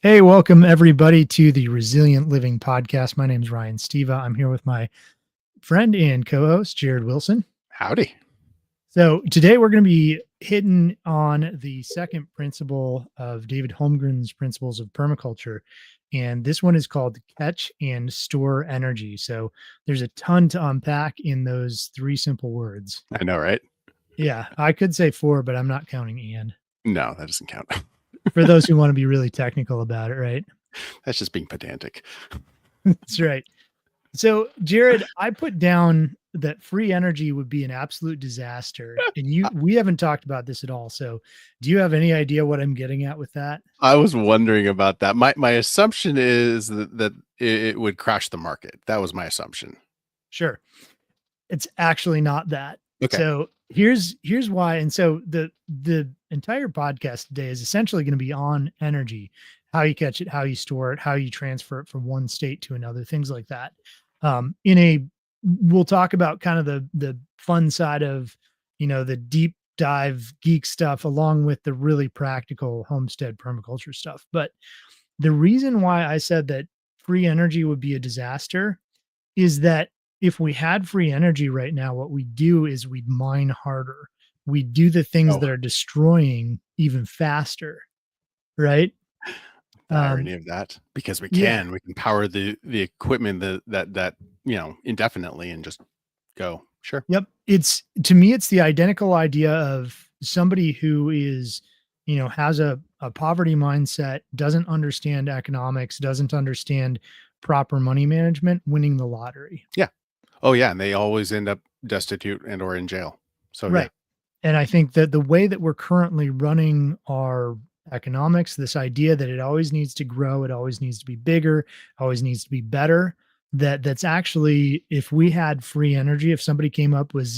Hey, welcome everybody to the Resilient Living Podcast. My name is Ryan Steva. I'm here with my friend and co-host, Jared Wilson. Howdy. So today we're going to be hitting on the second principle of David Holmgren's principles of permaculture. And this one is called catch and store energy. So there's a ton to unpack in those three simple words. I know, right? Yeah, I could say four, but I'm not counting and. No, that doesn't count. For those who want to be really technical about it, right? That's just being pedantic. That's right. So, Jared, I put down that free energy would be an absolute disaster. And we haven't talked about this at all. So, do you have any idea what I'm getting at with that? I was wondering about that. My assumption is that it would crash the market. That was my assumption. Sure. It's actually not that. Okay. So, here's why. And so the entire podcast today is essentially going to be on energy, how you catch it, how you store it, how you transfer it from one state to another, things like that. We'll talk about kind of the fun side of, the deep dive geek stuff along with the really practical homestead permaculture stuff. But the reason why I said that free energy would be a disaster is that if we had free energy right now, what we do is we'd mine harder. We do the things that are destroying even faster, right? The irony of that, because we can power the equipment that indefinitely and just go. Sure. Yep. To me, it's the identical idea of somebody who is, has a poverty mindset, doesn't understand economics, doesn't understand proper money management, winning the lottery. Yeah. Oh yeah. And they always end up destitute and or in jail. So right. And I think that the way that we're currently running our economics, this idea that it always needs to grow, it always needs to be bigger, always needs to be better, that's actually, if we had free energy, if somebody came up with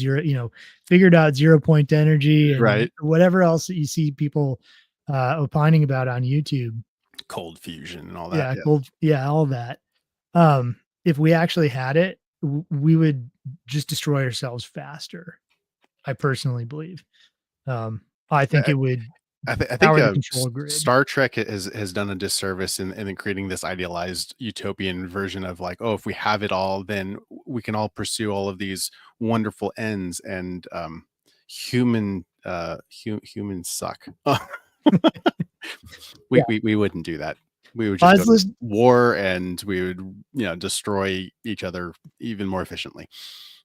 figured out 0 point energy and right, whatever else that you see people opining about on YouTube, cold fusion and all that. All that. If we actually had it, we would just destroy ourselves faster. I personally believe. I think it would. I think Star Trek has done a disservice in creating this idealized utopian version of like, oh, if we have it all, then we can all pursue all of these wonderful ends. And humans suck. We wouldn't do that. We would just go to war and we would destroy each other even more efficiently.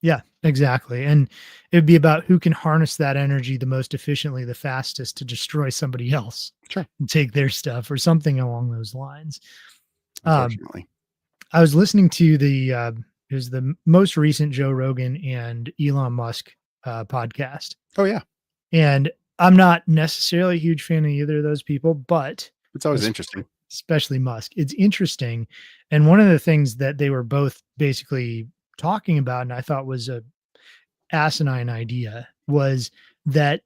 Yeah, exactly. And it would be about who can harness that energy the most efficiently, the fastest to destroy somebody else. Sure. And take their stuff or something along those lines. Unfortunately. I was listening to it was the most recent Joe Rogan and Elon Musk podcast. Oh, yeah. And I'm not necessarily a huge fan of either of those people, but it's always interesting. Especially Musk. It's interesting. And one of the things that they were both basically talking about, and I thought was a asinine idea, was that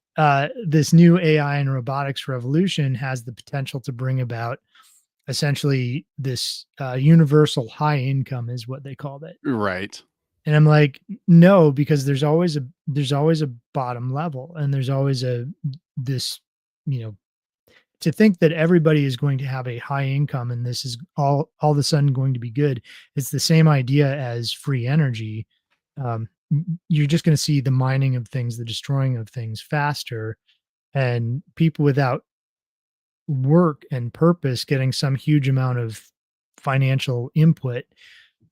this new AI and robotics revolution has the potential to bring about essentially this universal high income is what they called it. Right. And I'm like, no, because there's always a bottom level, and there's always this, to think that everybody is going to have a high income and this is all of a sudden going to be good. It's the same idea as free energy. You're just going to see the mining of things, the destroying of things faster, and people without work and purpose getting some huge amount of financial input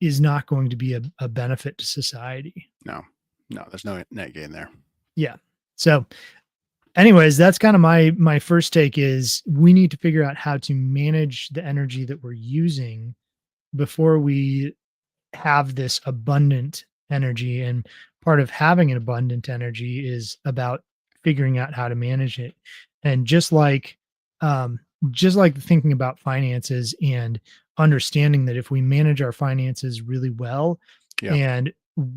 is not going to be a benefit to society. No, there's no net gain there. Yeah. So anyways, that's kind of my first take is we need to figure out how to manage the energy that we're using before we have this abundant energy. And part of having an abundant energy is about figuring out how to manage it. And just like thinking about finances and understanding that if we manage our finances really well and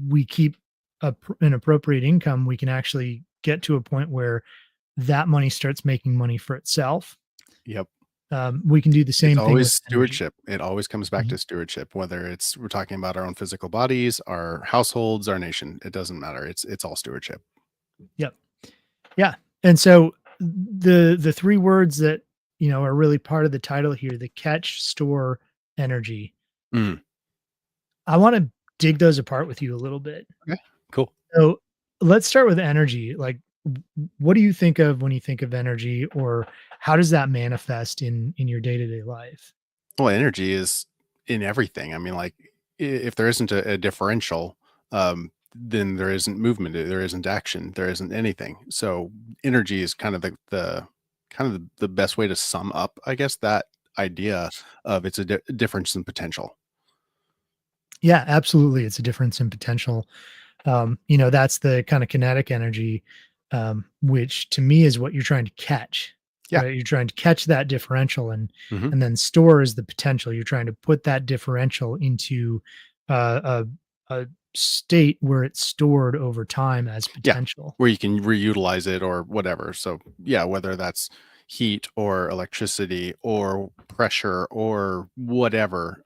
we keep an appropriate income, we can actually get to a point where that money starts making money for itself. Yep. We can do the same thing. Always stewardship. It always comes back to stewardship, whether we're talking about our own physical bodies, our households, our nation. It doesn't matter. It's all stewardship. Yep. Yeah. And so the three words that, are really part of the title here, the catch, store, energy. Mm, I want to dig those apart with you a little bit. okay, cool. So let's start with energy. Like, what do you think of when you think of energy, or how does that manifest in your day to day life? Well, energy is in everything. I mean, like, if there isn't a differential, then there isn't movement, there isn't action, there isn't anything. So energy is kind of the best way to sum up, I guess, that idea of it's a difference in potential. Yeah, absolutely. It's a difference in potential. That's the kind of kinetic energy, which to me is what you're trying to catch, Yeah. right? You're trying to catch that differential, and Hmm. and then store is the potential. You're trying to put that differential into a state where it's stored over time as Yeah. potential. Where you can reutilize it or whatever. So yeah, whether that's heat or electricity or pressure or whatever.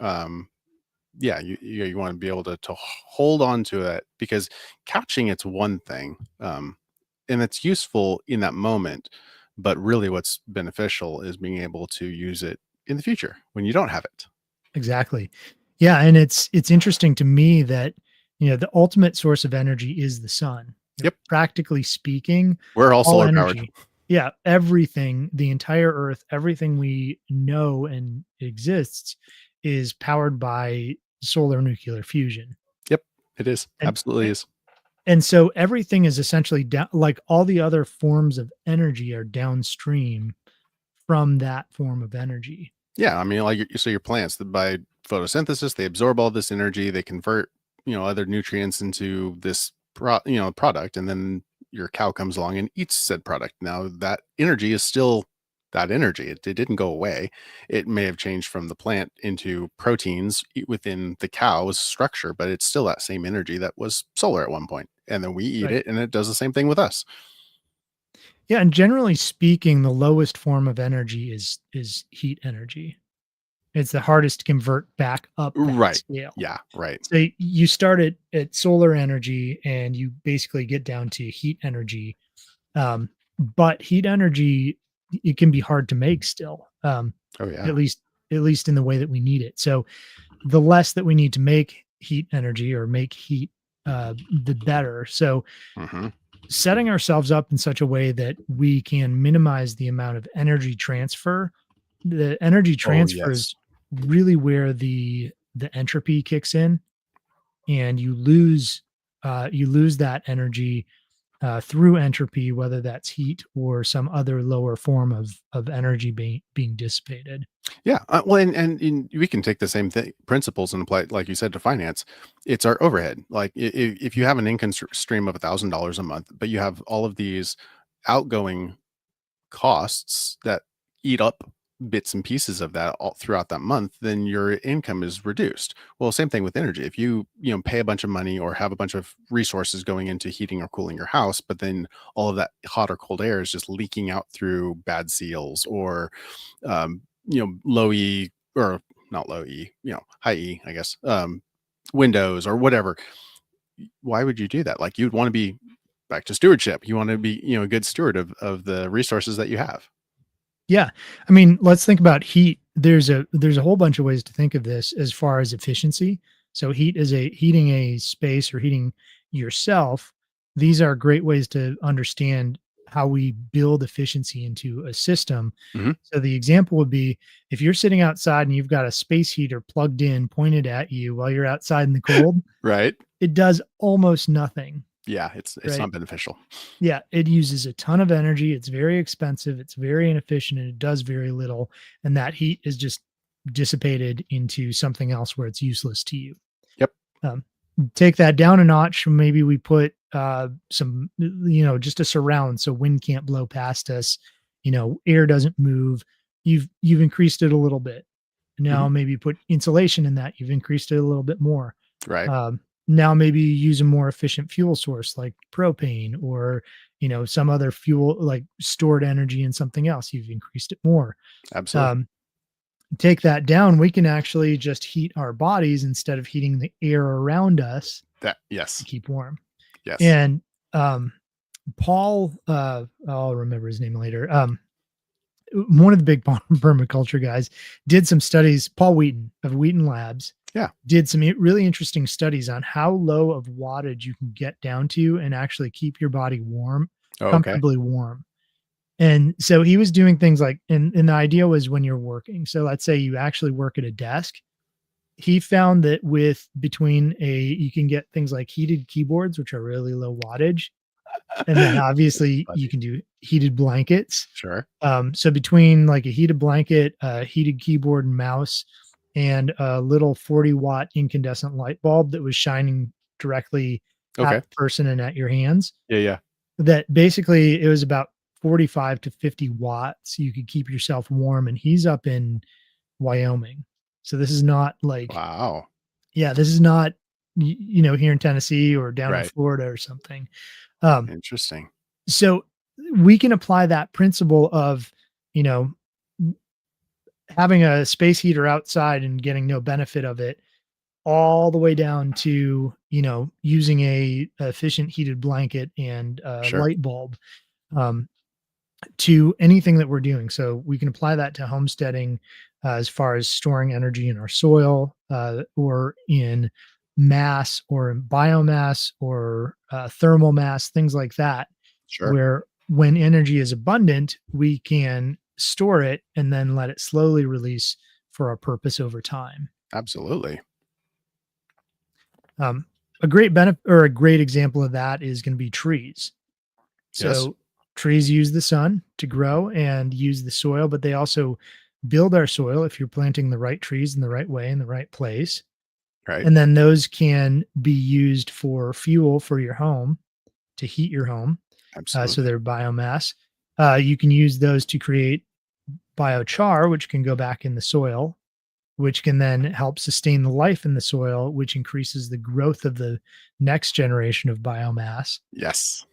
Yeah, you want to be able to hold on to it, because couching, it's one thing, and it's useful in that moment, but really what's beneficial is being able to use it in the future when you don't have it. Exactly. Yeah, and it's interesting to me that, the ultimate source of energy is the sun. Yep, Practically speaking, we're all all solar powered. energy, yeah, everything, the entire earth, everything we know and exists is powered by solar nuclear fusion. Yep, it is, And absolutely is. and so everything is essentially down, like all the other forms of energy are downstream from that form of energy. Yeah, I mean, like, so your plants, by photosynthesis, they absorb all this energy, they convert, other nutrients into this product, and then your cow comes along and eats said product. Now that energy is still that energy. It didn't go away. It may have changed from the plant into proteins within the cow's structure, but it's still that same energy that was solar at one point. And then we eat Right. it, and it does the same thing with us. Yeah, and generally speaking, the lowest form of energy is heat energy. It's the hardest to convert back up that Right. scale. Yeah. Right. So you start at solar energy and you basically get down to heat energy. But heat energy, it can be hard to make still. Oh At yeah. least at least in the way that we need it. So the less that we need to make heat energy or make heat, the better. So Hmm. setting ourselves up in such a way that we can minimize the amount of energy transfer. The energy Oh transfer yes. is really where the entropy kicks in, and you lose that energy through entropy, whether that's heat or some other lower form of energy being dissipated. Yeah, well, and we can take the same thing principles and apply it, like you said, to finance. It's our overhead. Like, if you have an income stream of $1,000 a month, but you have all of these outgoing costs that eat up bits and pieces of that all throughout that month, then your income is reduced. Well, same thing with energy. If you pay a bunch of money or have a bunch of resources going into heating or cooling your house, but then all of that hot or cold air is just leaking out through bad seals or low E, or not low E, high E, I guess, windows or whatever. Why would you do that? Like, you'd want to be back to stewardship. You want to be, a good steward of the resources that you have. Yeah. I mean, let's think about heat. There's a whole bunch of ways to think of this as far as efficiency. So heating a space or heating yourself. These are great ways to understand how we build efficiency into a system. Hmm. So the example would be if you're sitting outside and you've got a space heater plugged in, pointed at you while you're outside in the cold, Right. it does almost nothing, Yeah. It's right? not beneficial. Yeah, it uses a ton of energy, it's very expensive, it's very inefficient, and it does very little, and that heat is just dissipated into something else where it's useless to you. Yep. Um, Take that down a notch, maybe we put, some, just a surround so wind can't blow past us, air doesn't move. You've increased it a little bit. Hmm. Now maybe put insulation in that, you've increased it a little bit more. Right. Now maybe use a more efficient fuel source like propane or some other fuel like stored energy in something else. You've increased it more. Absolutely. Um, Take that down, we can actually just heat our bodies instead of heating the air around us That, to yes. keep warm. Yes. And Paul, I'll remember his name later. one of the big permaculture guys did some studies. Paul Wheaton of Wheaton Labs Yeah. did some really interesting studies on how low of wattage you can get down to and actually keep your body warm, Oh, okay. comfortably warm. And so he was doing things like, and the idea was when you're working. So let's say you actually work at a desk. He found that with between you can get things like heated keyboards, which are really low wattage. And then obviously you Funny. can do heated blankets. Sure. So between like a heated blanket, a heated keyboard and mouse, and a little 40-watt incandescent light bulb that was shining directly at Okay. the person and at your hands, Yeah, yeah. that basically it was about 45 to 50 watts. You could keep yourself warm. And he's up in Wyoming. So this is not like, Wow. yeah, this is not, here in Tennessee or down in Right. Florida or something. Um, Interesting. so we can apply that principle of, you know, having a space heater outside and getting no benefit of it all the way down to, using a efficient heated blanket and a Sure. light bulb, um, to anything that we're doing. So we can apply that to homesteading, as far as storing energy in our soil, or in mass or in biomass or thermal mass, things like that, Sure. where when energy is abundant, we can store it and then let it slowly release for our purpose over time. Absolutely. Um, a great benefit or a great example of that is going to be trees. Yes. So trees use the sun to grow and use the soil, but they also build our soil if you're planting the right trees in the right way in the right place. Right. And then those can be used for fuel for your home to heat your home. So Absolutely. they're biomass. You can use those to create biochar, which can go back in the soil, which can then help sustain the life in the soil, which increases the growth of the next generation of biomass Yes.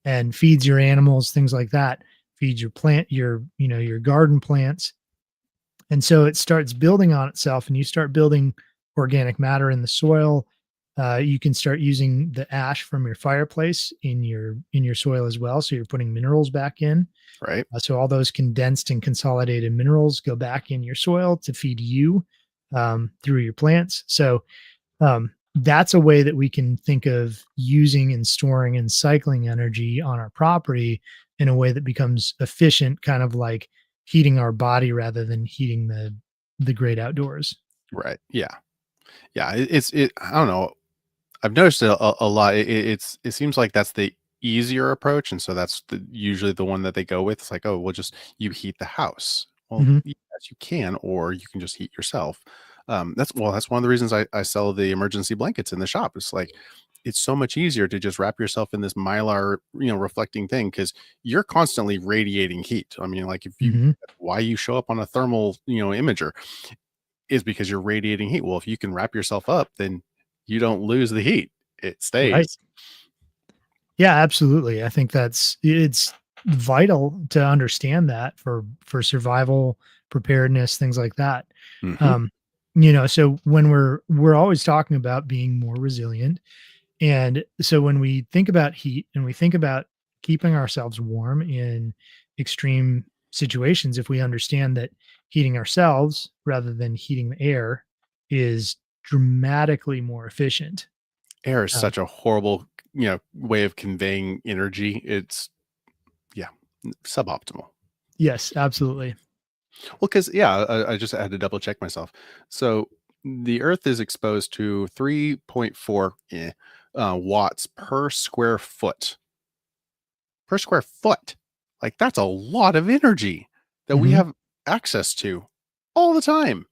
and feeds your animals, things like that, feeds your plant, your garden plants. And so it starts building on itself and you start building organic matter in the soil. You can start using the ash from your fireplace in your soil as well. So you're putting minerals back in. Right. So all those condensed and consolidated minerals go back in your soil to feed you, through your plants. So that's a way that we can think of using and storing and cycling energy on our property in a way that becomes efficient, kind of like heating our body rather than heating the great outdoors. Right. Yeah. Yeah. I don't know. I've noticed a lot. It seems like that's the easier approach, and so that's usually the one that they go with. It's like, oh, well, just you heat the house. Well, Hmm. yes, you can, or you can just heat yourself. That's one of the reasons I sell the emergency blankets in the shop. It's like it's so much easier to just wrap yourself in this mylar, reflecting thing because you're constantly radiating heat. I mean, like if you Hmm. why you show up on a thermal, imager is because you're radiating heat. Well, if you can wrap yourself up, then you don't lose the heat. It Right. stays. Yeah, absolutely. I think it's vital to understand that for survival, preparedness, things like that. Mhm. Um, so when we're always talking about being more resilient. And so when we think about heat and we think about keeping ourselves warm in extreme situations, if we understand that heating ourselves rather than heating the air is dramatically more efficient. Air is Um, such a horrible, way of conveying energy. It's yeah, suboptimal. yes, absolutely. Well, because I just had to double check myself. So the Earth is exposed to 3.4 watts per square foot. Like that's a lot of energy that we Hmm. have access to all the time.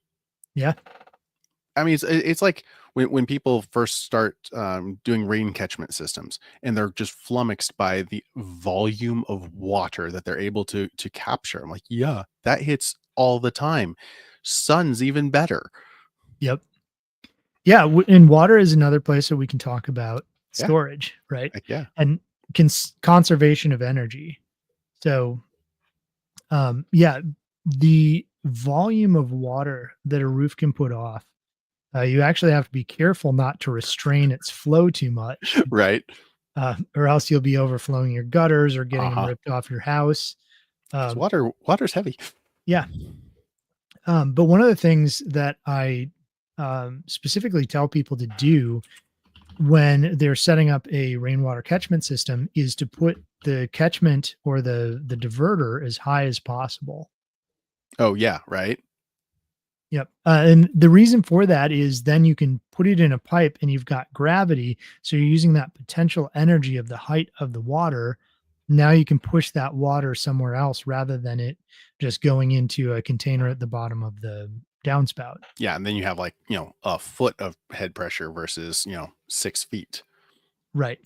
Yeah. I mean, it's like when people first start doing rain catchment systems, and they're just flummoxed by the volume of water that they're able to capture. I'm like, yeah, that hits all the time. Sun's even better. Yep. Yeah. And water is another place that we can talk about Yeah, storage, right? heck yeah, And conservation of energy. So, yeah, the volume of water that a roof can put off, you actually have to be careful not to restrain its flow too much, right. or else you'll be overflowing your gutters or getting Uh them huh. ripped off your house. 'Cause Um, water's heavy. yeah. But one of the things that I specifically tell people to do when they're setting up a rainwater catchment system is to put the catchment or the diverter as high as possible. Oh, yeah, right? Yep. And the reason for that is then you can put it in a pipe and you've got gravity. So you're using that potential energy of the height of the water. Now you can push that water somewhere else rather than it just going into a container at the bottom of the downspout. Yeah, and then you have, like, a foot of head pressure versus, 6 feet. Right.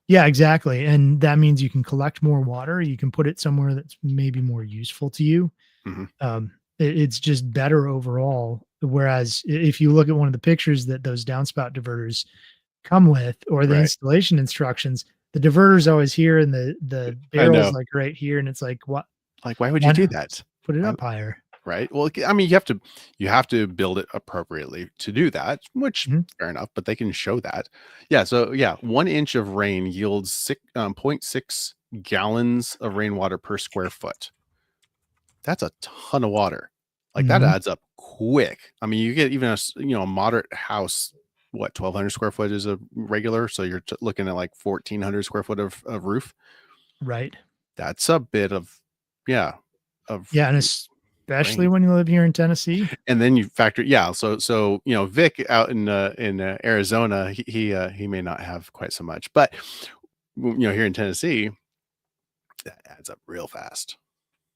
Yeah, exactly. And that means you can collect more water. You can put it somewhere that's maybe more useful to you. Mhm. It's just better overall. Whereas if you look at one of the pictures that those downspout diverters come with or the Right. installation instructions, the diverter's always here and the I barrel's know. like right here. And it's like, what? Like, why would you Why do not that? put it Why up higher? right? Well, I mean, you have to build it appropriately to do that, which Mhm. fair enough, but they can show that. Yeah, so yeah, 1 inch of rain yields zero point 0.6 gallons of rainwater per square foot. That's a ton of water. Like, that Mhm. adds up quick. I mean, you get even a moderate house, what, 1,200 square foot is a regular, so you're looking at, like, 1,400 square foot of roof. Right. That's a bit of yeah, of Yeah. And especially rain. when you live here in Tennessee. And then you factor yeah, so, Vic out in Arizona, he may not have quite so much, but, here in Tennessee, that adds up real fast.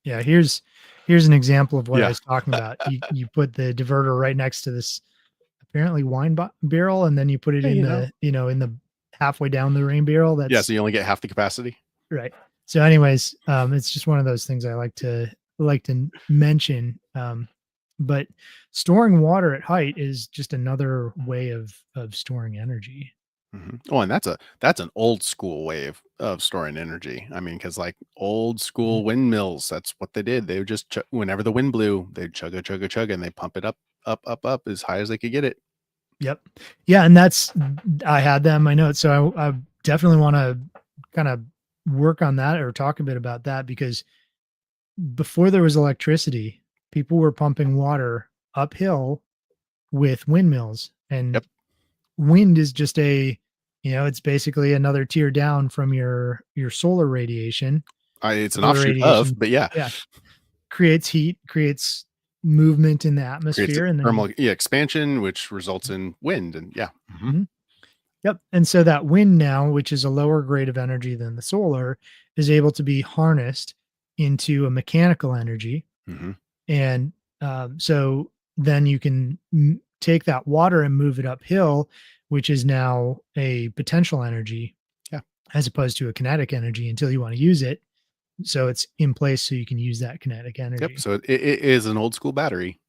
Yeah. Here's an example of what I Yeah. was talking about. You put the diverter right next to this apparently wine barrel, and then you put it Yeah, in the, in the halfway down the rain barrel. Yeah, so That's you only get half the capacity? right. So anyways, it's just one of those things I like to mention. But storing water at height is just another way of storing energy. Mhm. Oh, and that's an old school way of storing energy. I mean, because like, old Mhm. school windmills, that's what they did. They would just whenever the wind blew, they'd chugga, chugga, chugga, and they pump it up, up, up, up as high as they could get it. Yep. Yeah, and I had that in my notes, so I definitely want to kind of work on that or talk a bit about that because before there was electricity, people were pumping water uphill with windmills, and Yep. wind is just it's basically another tier down from your solar radiation. It's an Solar offshoot of, radiation, but yeah. yeah, creates heat, creates movement in the Creates a atmosphere, and then thermal expansion, which results in wind, and yeah. Mhm, mhm. Yep, and so that wind now, which is a lower grade of energy than the solar, is able to be harnessed into a mechanical energy, mhm, and, so then you can take that water and move it uphill, which is now a potential energy yeah, as opposed to a kinetic energy until you wanna use it. So it's in place so you can use that kinetic yep, energy. so it is an old school battery,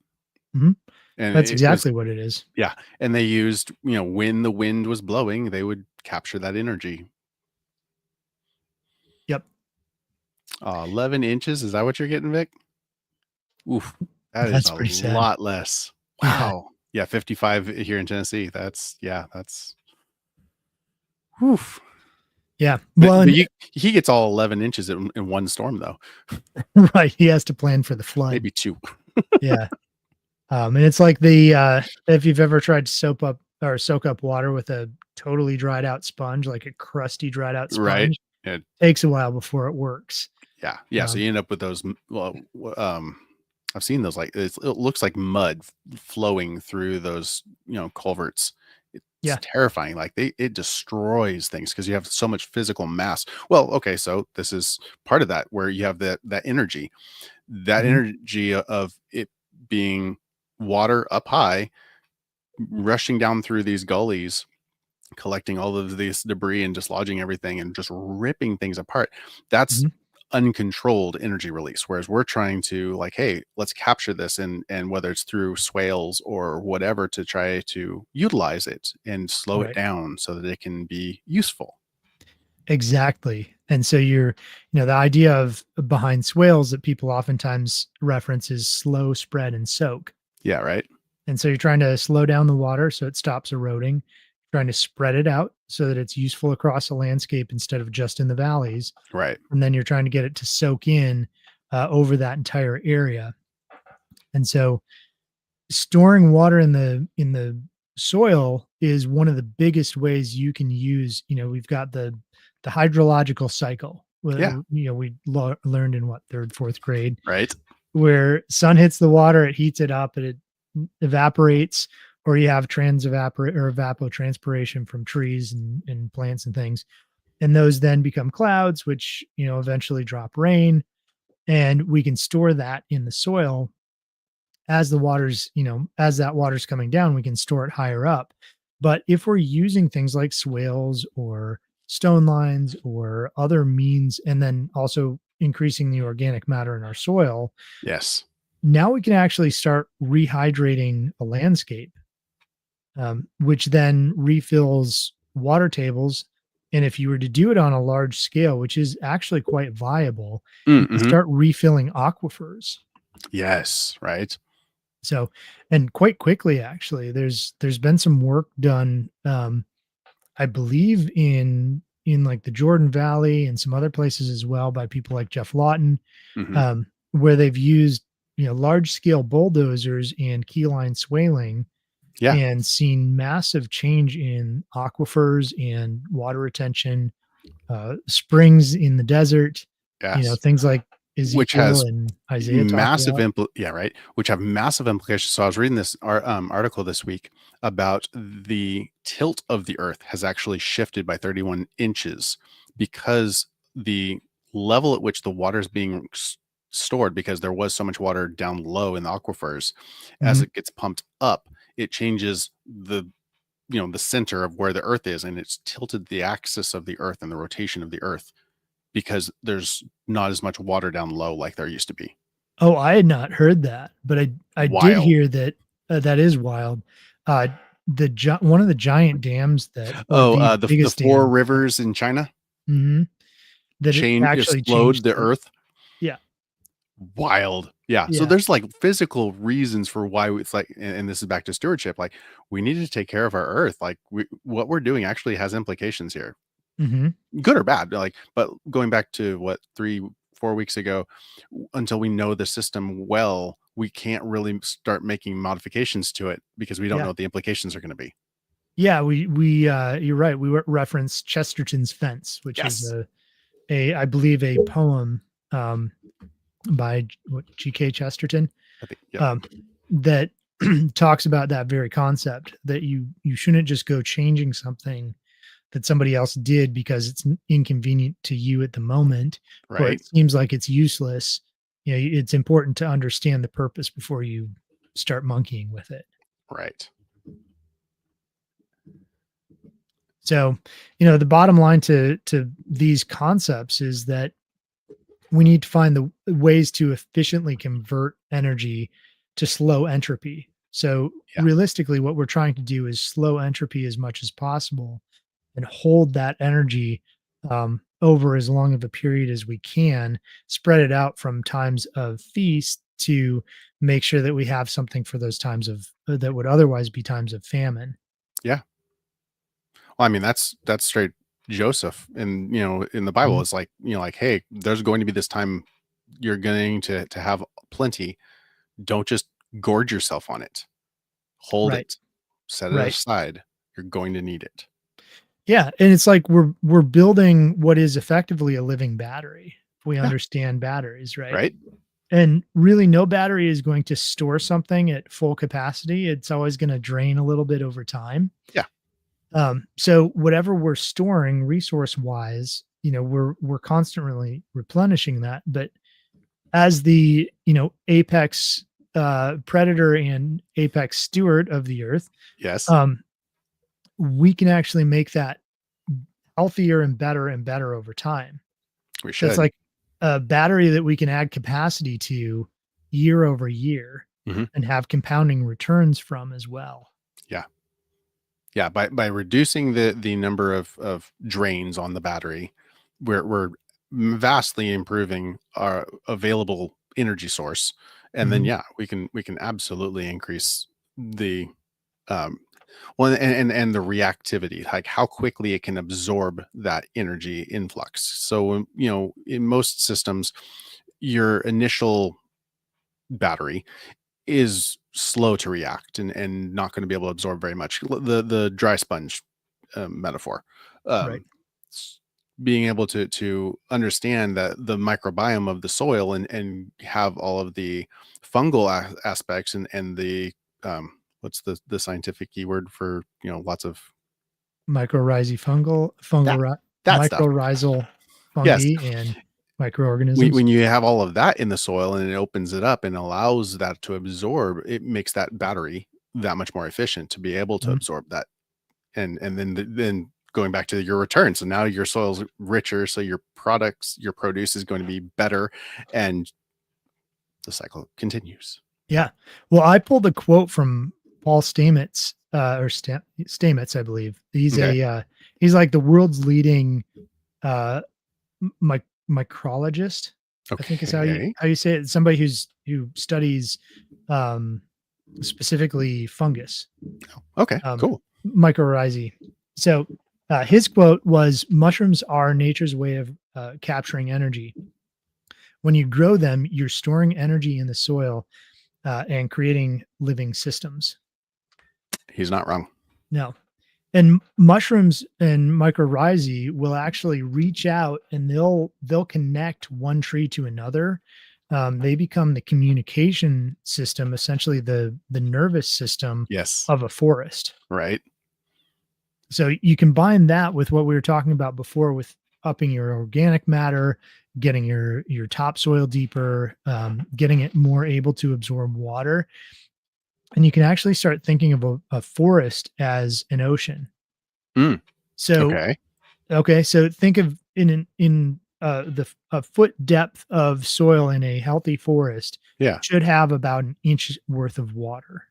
Mhm. and That's it was exactly what it is. yeah, and they used, when the wind was blowing, they would capture that energy. Yep. 11 inches, is that what you're getting, Vic? Oof, that is That's a pretty sad. lot less. Yeah. Wow. Yeah, 55 here in Tennessee, that's yeah, that's oof. Yeah. But Well, but and you he gets all 11 inches in one storm, though, right, he has to plan for the flood. maybe 2. Yeah. And it's like if you've ever tried to soak up water with a totally dried out sponge, like a crusty dried out Right? sponge, Yeah. takes a while before it works. Yeah, yeah, so Um, you end up with those well, I've seen those, like, it looks like mud flowing through those, culverts. It's yeah. terrifying, like, it destroys things because you have so much physical mass. Well, okay, so this is part of that where you have that energy. That Mhm, energy of it being water up high, rushing down through these gullies, collecting all of this debris and dislodging everything and just ripping things apart. That's mhm. uncontrolled energy release. Whereas we're trying to like, hey, let's capture this and whether it's through swales or whatever to try to utilize it and slow it Right. down so that it can be useful. Exactly. And so the idea of behind swales that people oftentimes reference is slow spread and soak. Yeah, right. And so you're trying to slow down the water so it stops eroding, trying to spread it out so that it's useful across the landscape instead of just in the valleys. Right. And then you're trying to get it to soak in over that entire area. And so storing water in the soil is one of the biggest ways you can use, we've got the hydrological cycle. Yeah. We learned in what, third, fourth grade, Right. where sun hits the water, it heats it up, and it evaporates, or you have evapotranspiration from trees and plants and things. And those then become clouds, which, eventually drop rain. And we can store that in the soil as as that water's coming down, we can store it higher up. But if we're using things like swales or stone lines or other means, and then also increasing the organic matter in our soil, Yes. now we can actually start rehydrating a landscape, which then refills water tables. And if you were to do it on a large scale, which is actually quite viable, you can Mm-hmm. start refilling aquifers. Yes. Right. So, and quite quickly, actually, there's been some work done, I believe in like the Jordan Valley and some other places as well by people like Jeff Lawton, Mm-hmm. where they've used large scale bulldozers and keyline swaling Yeah. and seen massive change in aquifers and water retention, springs in the desert, Yes. things like Which Ezekiel has and Isaiah talk about. yeah, right, which have massive implications. So I was reading this article this week about the tilt of the earth has actually shifted by 31 inches because the level at which the water is being stored, because there was so much water down low in the aquifers, as Mhm. it gets pumped up, it changes the center of where the earth is, and it's tilted the axis of the earth and the rotation of the earth because there's not as much water down low like there used to be. Oh, I had not heard that, but I did Wild. hear that, that is wild. Uh, one of the giant dams that, or Oh, the the biggest four dam, rivers in China mhm, that it actually explode changed the the, earth. yeah, Wild. Yeah. So yeah, there's like physical reasons for why it's like, and this is back to stewardship. Like, we need to take care of our earth. Like, what we're doing actually has implications here, mhm, good or bad. Like, but going back to what, 4 weeks ago, until we know the system well, we can't really start making modifications to it because we don't know yeah, what the implications are going to be. yeah. You're right. We referenced Chesterton's Fence, which is Yes. I believe a poem, um, by G.K. Chesterton, I think, yep. um, that talks about that very concept, that you shouldn't just go changing something that somebody else did because it's inconvenient to you at the moment, or Right. it seems like it's useless. It's important to understand the purpose before you start monkeying with it. Right. So, the bottom line to these concepts is that we need to find the ways to efficiently convert energy to slow entropy. So, Yeah. realistically, what we're trying to do is slow entropy as much as possible and hold that energy, over as long of a period as we can, spread it out from times of feast to make sure that we have something for those times of that would otherwise be times of famine. Yeah. Well, I mean, that's straight Joseph, and in the Bible, Mhm. it's like, like, hey, there's going to be this time you're going to have plenty. Don't just gorge yourself on it. Hold Right, it. Set it right. aside. You're going to need it. Yeah, and it's like we're building what is effectively a living battery, if we Yeah. understand batteries, right? Right. And really, no battery is going to store something at full capacity. It's always going to drain a little bit over time. Yeah. So whatever we're storing resource wise, we're constantly replenishing that. But as the apex predator and apex steward of the earth, Yes. um, we can actually make that healthier and better over time. We So it's should. like a battery that we can add capacity to year over year Hmm. and have compounding returns from as well. Yeah. Yeah. By reducing the number of drains on the battery, we're vastly improving our available energy source, and then Mhm. yeah, we can absolutely increase the um well, and the reactivity, like how quickly it can absorb that energy influx. So in most systems, your initial battery is slow to react and not going to be able to absorb very much. The dry sponge metaphor, Right. um, being able to understand that the microbiome of the soil and have all of the fungal aspects and the what's the scientific keyword for lots of Mycorrhizae that that stuff. mycorrhizal Yes, fungi and when microorganisms. when you have all of that in the soil and it opens it up and allows that to absorb, it makes that battery that much more efficient to be able to Mhm. absorb that. And then going back to your return, so now your soil's richer, so your produce is going to be better, and the cycle continues. Yeah. Well, I pulled a quote from Paul Stamets, Stamets, I believe. Okay. He's like the world's leading uh micrologist, I think is Okay. how you say it. Somebody who studies um specifically fungus, Okay, um cool. mycorrhizae. So his quote was, mushrooms are nature's way of capturing energy. When you grow them, you're storing energy in the soil and creating living systems. He's not wrong. Now, and mushrooms and mycorrhizae will actually reach out and they'll connect one tree to another. They become the communication system, essentially the nervous system Yes. of a forest. Right? So you combine that with what we were talking about before, with upping your organic matter, getting your topsoil deeper, getting it more able to absorb water, and you can actually start thinking of a forest as an ocean. Mm, So okay. okay, so think of a foot depth of soil in a healthy forest Yeah. should have about an inch worth of water.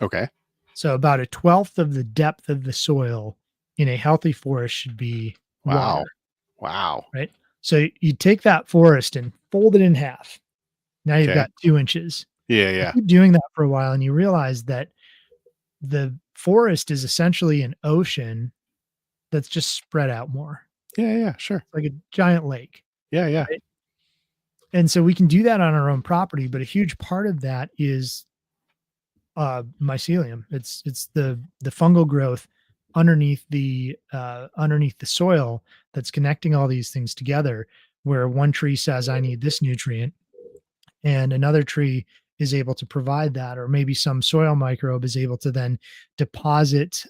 Okay. So about a twelfth of the depth of the soil in a healthy forest should be water, Wow. Wow. right? So you take that forest and fold it in half. Now you've Okay. got 2 inches. Yeah, You yeah. keep doing that for a while and you realize that the forest is essentially an ocean that's just spread out more, Yeah, yeah, sure. like a giant lake, Yeah, yeah. right? And so we can do that on our own property, but a huge part of that is mycelium. It's the fungal growth underneath the soil that's connecting all these things together, where one tree says, I need this nutrient, and another tree is able to provide that, or maybe some soil microbe is able to then deposit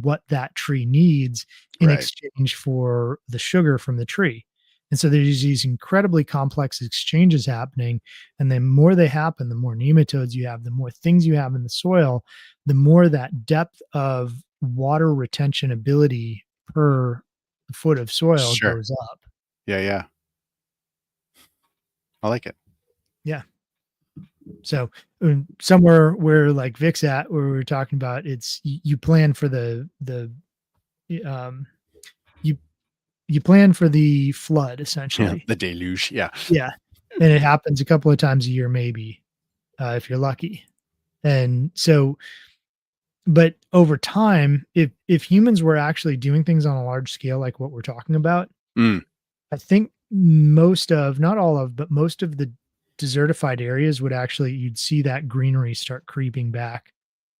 what that tree needs in Right. exchange for the sugar from the tree. And so there's these incredibly complex exchanges happening, and the more they happen, the more nematodes you have, the more things you have in the soil, the more that depth of water retention ability per foot of soil Sure. goes up. Yeah, yeah. I like it. Yeah. So, somewhere where like Vic's at, where we were talking about, you plan for um, you you plan for the flood Yeah, essentially. the deluge. Yeah. Yeah, and it happens a couple of times a year, maybe, if you're lucky. And so, but over time, if humans were actually doing things on a large scale like what we're talking about, Mm. I think most of, not all of, but most of the desertified areas would actually, you'd see that greenery start creeping back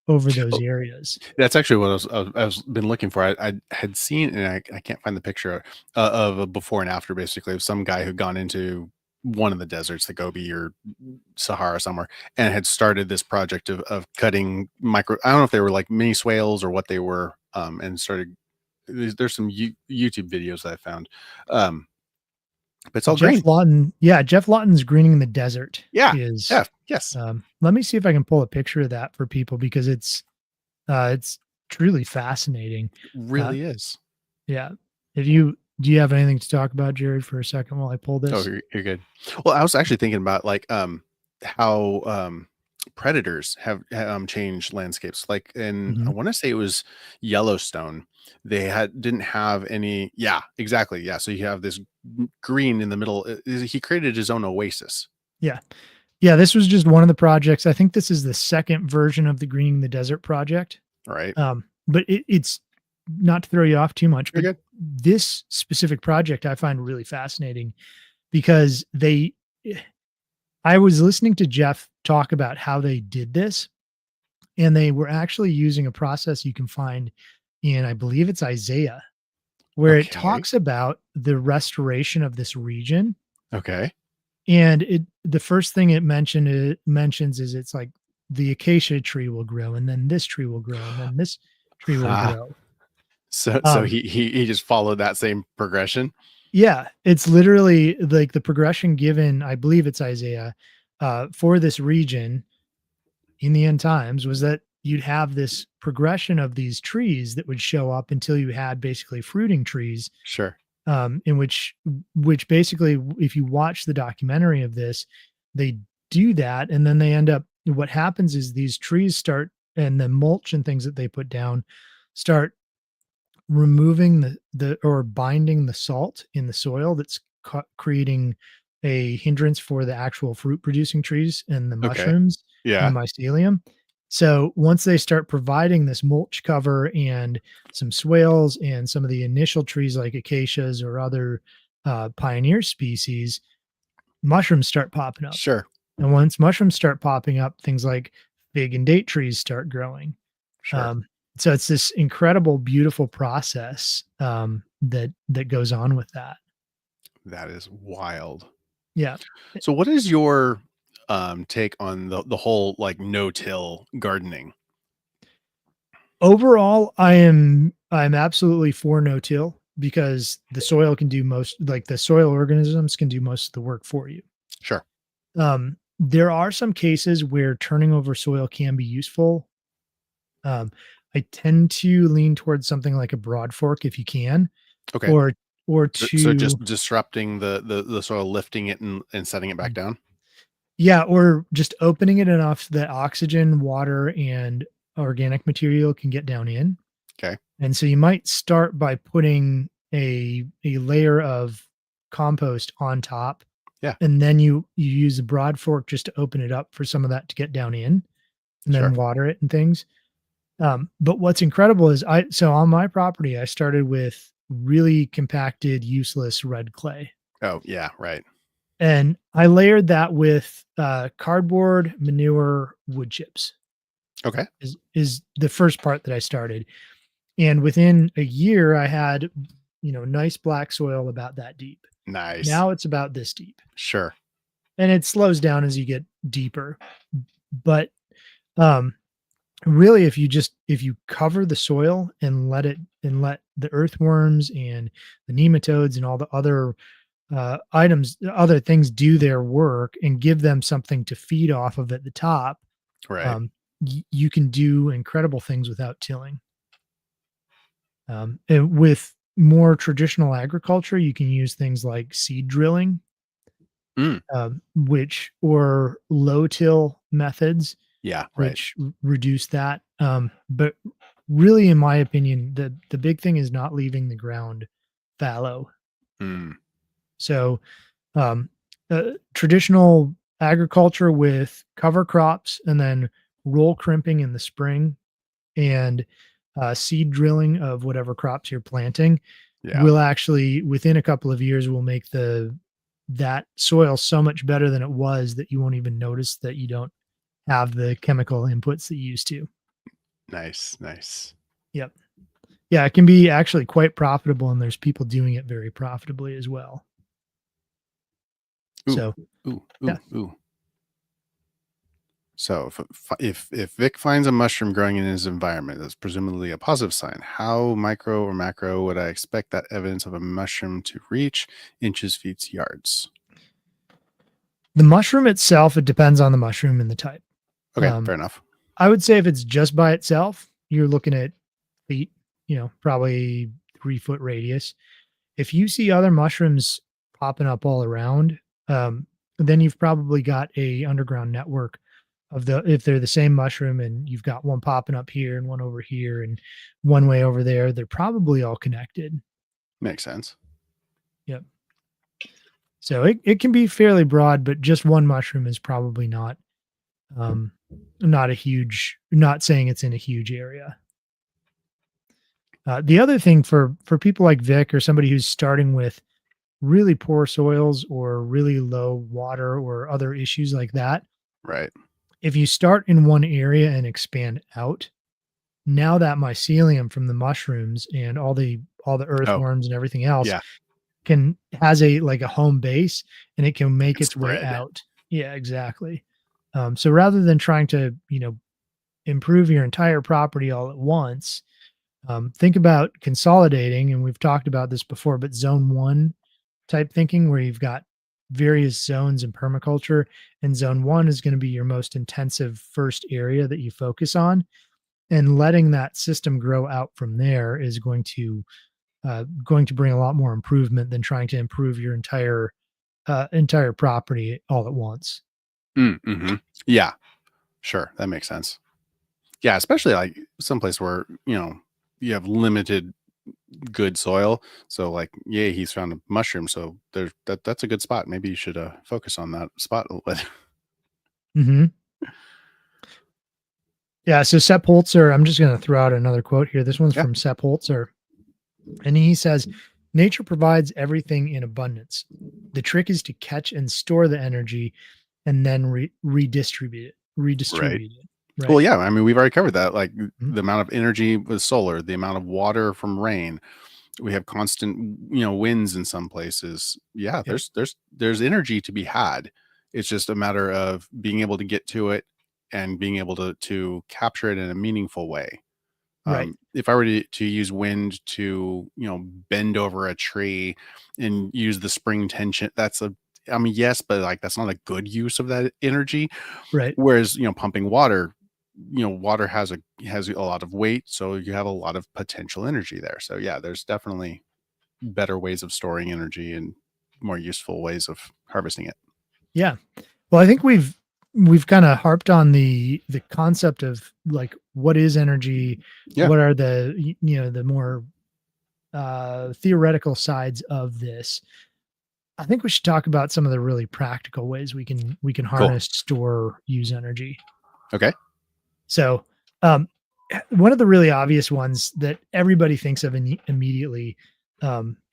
over those Oh, areas. that's actually what I was been looking for. I had seen, and I can't find the picture of a before and after, basically, of some guy who'd gone into one of the deserts, the Gobi or Sahara somewhere, and had started this project of cutting micro. I don't know if they were like mini swales or what they were, and started. There's some YouTube videos that I found, um, but it's all green. Jeff Lawton's Greening the Desert Yeah, is, yeah, yes, let me see if I can pull a picture of that for people, because it's truly fascinating. it Uh, really is. yeah. If you Do you have anything to talk about, Jared, for a second while I pull Oh, this? you're good. Well, I was actually thinking about like how predators have changed landscapes. Like in I Mhm. want to say it was Yellowstone. They didn't have any. Yeah, exactly. Yeah, so you have this green in the middle. He created his own oasis, Yeah. Yeah, this was just one of the projects. I think this is the second version of the Greening the Desert project. right? But it's not to throw you off too much, You're but good. this specific project I find really fascinating. because I was listening to Jeff talk about how they did this, and they were actually using a process you can find in, I believe it's Isaiah, where it Okay. talks about the restoration of this region. Okay. And the first thing it mentions is it's like the acacia tree will grow, and then this tree will grow, and then this tree will Ah, grow. so Um, he just followed that same progression? yeah, it's literally like the progression given, I believe it's Isaiah, for this region in the end times was that you'd have this progression of these trees that would show up until you had basically fruiting trees, Sure. in which basically, if you watch the documentary of this, they do that, and then they end up. What happens is these trees start, and the mulch and things that they put down start removing the or binding the salt in the soil that's creating a hindrance for the actual fruit producing trees and the Okay. mushrooms and Yeah. the mycelium. So once they start providing this mulch cover and some swales and some of the initial trees like acacias or other pioneer species, mushrooms start popping up. Sure. And once mushrooms start popping up, things like fig and date trees start growing. Sure. um, so it's this incredible, beautiful process, that goes on with that. That is wild. Yeah. So what is your take on the whole like no-till gardening? Overall, I'm absolutely for no-till because the soil can do most, like the soil organisms can do most of the work for you. Sure. There are some cases where turning over soil can be useful. Um, I tend to lean towards something like a broad fork if you can, Okay. or So to just disrupting the soil, lifting it and setting it back down? yeah, or just opening it enough that oxygen, water, and organic material can get down in. Okay. And so you might start by putting a layer of compost on top, Yeah. and then you use a broad fork just to open it up for some of that to get down in, and then Sure. water it and things. But what's incredible is so on my property, I started with really compacted, useless red clay. Oh, yeah, right. And I layered that with cardboard, manure, wood chips Okay. is the first part that I started. And within a year, I had, nice black soil about that deep. Nice. Now it's about this deep. Sure. And it slows down as you get deeper. But um really, if you cover the soil and let the earthworms and the nematodes and all the other other things do their work and give them something to feed off of at the top, Right. um, you can do incredible things without tilling. And with more traditional agriculture, you can use things like seed drilling, Mm. which or low till methods, Yeah, right. which reduce that. But really, in my opinion, the big thing is not leaving the ground fallow. Mm. So um, traditional agriculture with cover crops and then roll crimping in the spring and seed drilling of whatever crops you're planting Yeah. will actually, within a couple of years, will make the that soil so much better than it was that you won't even notice that you don't have the chemical inputs that you used to. Nice, nice. Yep. Yeah, it can be actually quite profitable, and there's people doing it very profitably as well. Ooh, So, ooh, yeah. ooh, ooh. So if Vic finds a mushroom growing in his environment, that's presumably a positive sign. How micro or macro would I expect that evidence of a mushroom to reach inches, feet, yards? The mushroom itself, it depends on the mushroom and the type. Okay, Um, fair enough. I would say if it's just by itself, you're looking at feet, probably 3-foot radius. If you see other mushrooms popping up all around, then you've probably got a underground network of if they're the same mushroom and you've got one popping up here and one over here and one way over there, they're probably all connected. Makes sense. Yep. So it can be fairly broad, but just one mushroom is probably um not a huge, not saying it's in a huge area. The other thing for people like Vic or somebody who's starting with really poor soils or really low water or other issues like that, Right. if you start in one area and expand out, now that mycelium from the mushrooms and all the Oh, earthworms and everything else yeah. can has a like a home base, and it can It make can its way spread. out. Yeah, exactly. So rather than trying to, improve your entire property all at once, think about consolidating. And we've talked about this before, but zone one type thinking, where you've got various zones in permaculture, and zone one is going to be your most intensive first area that you focus on. And letting that system grow out from there is going to bring a lot more improvement than trying to improve your entire property all at once. Mhm. Yeah, sure, that makes sense. Yeah, especially, like, someplace where, you have limited good soil. So, like, yeah, he's found a mushroom, so that's a good spot. Maybe you should, focus on that spot a little bit. Mhm. Yeah, so Sepp Holzer, I'm just gonna throw out another quote here. This one's Yeah, from Sepp Holzer, and he says, "Nature provides everything in abundance. The trick is to catch and store the energy and then redistribute it. right. Redistribute it." Well, Right. yeah, I mean, we've already covered that, like, Mhm. the amount of energy with solar, the amount of water from rain. We have constant, winds in some places. Yeah, Yep. there's energy to be had. It's just a matter of being able to get to it and being able to capture it in a meaningful way. Right. If I were to use wind to, bend over a tree and use the spring tension, I mean, yes, but like that's not a good use of that energy. Right. Whereas, pumping water, water has a lot of weight, so you have a lot of potential energy there. So yeah, there's definitely better ways of storing energy and more useful ways of harvesting it. Yeah. Well, I think we've kinda harped on the concept of, like, what is energy? Yeah, What are the more, theoretical sides of this? I think we should talk about some of the really practical ways we can cool. harness, store, use energy. Okay. So, um, one of the really obvious ones that everybody thinks of immediately,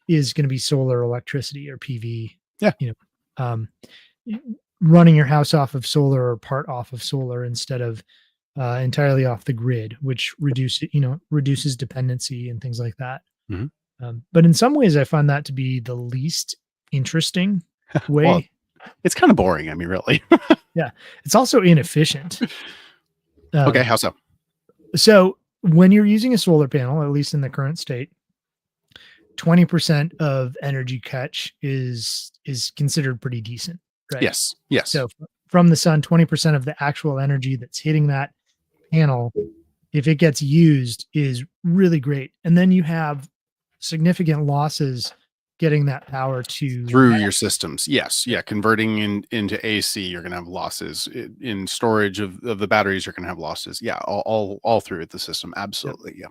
is gonna be solar electricity or PV, Yeah. you know, y running your house off of solar or part off of solar instead of, entirely off the grid, which reduces dependency and things like that. Mhm. But in some ways, I find that to be the least interesting Well, way. it's kind of boring. I mean, really. Yeah, it's also inefficient. Okay. Um, How so? so when you're using a solar panel, at least in the current state, 20% of energy catch is considered pretty decent, right? Yes. Yes. So from the sun, 20% of the actual energy that's hitting that panel, if it gets used, is really great. And then you have significant losses getting that power to the Through net. your systems. Yes. Right. Yeah. Converting into AC, you're going to have losses. In storage of the batteries, you're going to have losses. Yeah. All through the system. Yep. Absolutely. Yeah.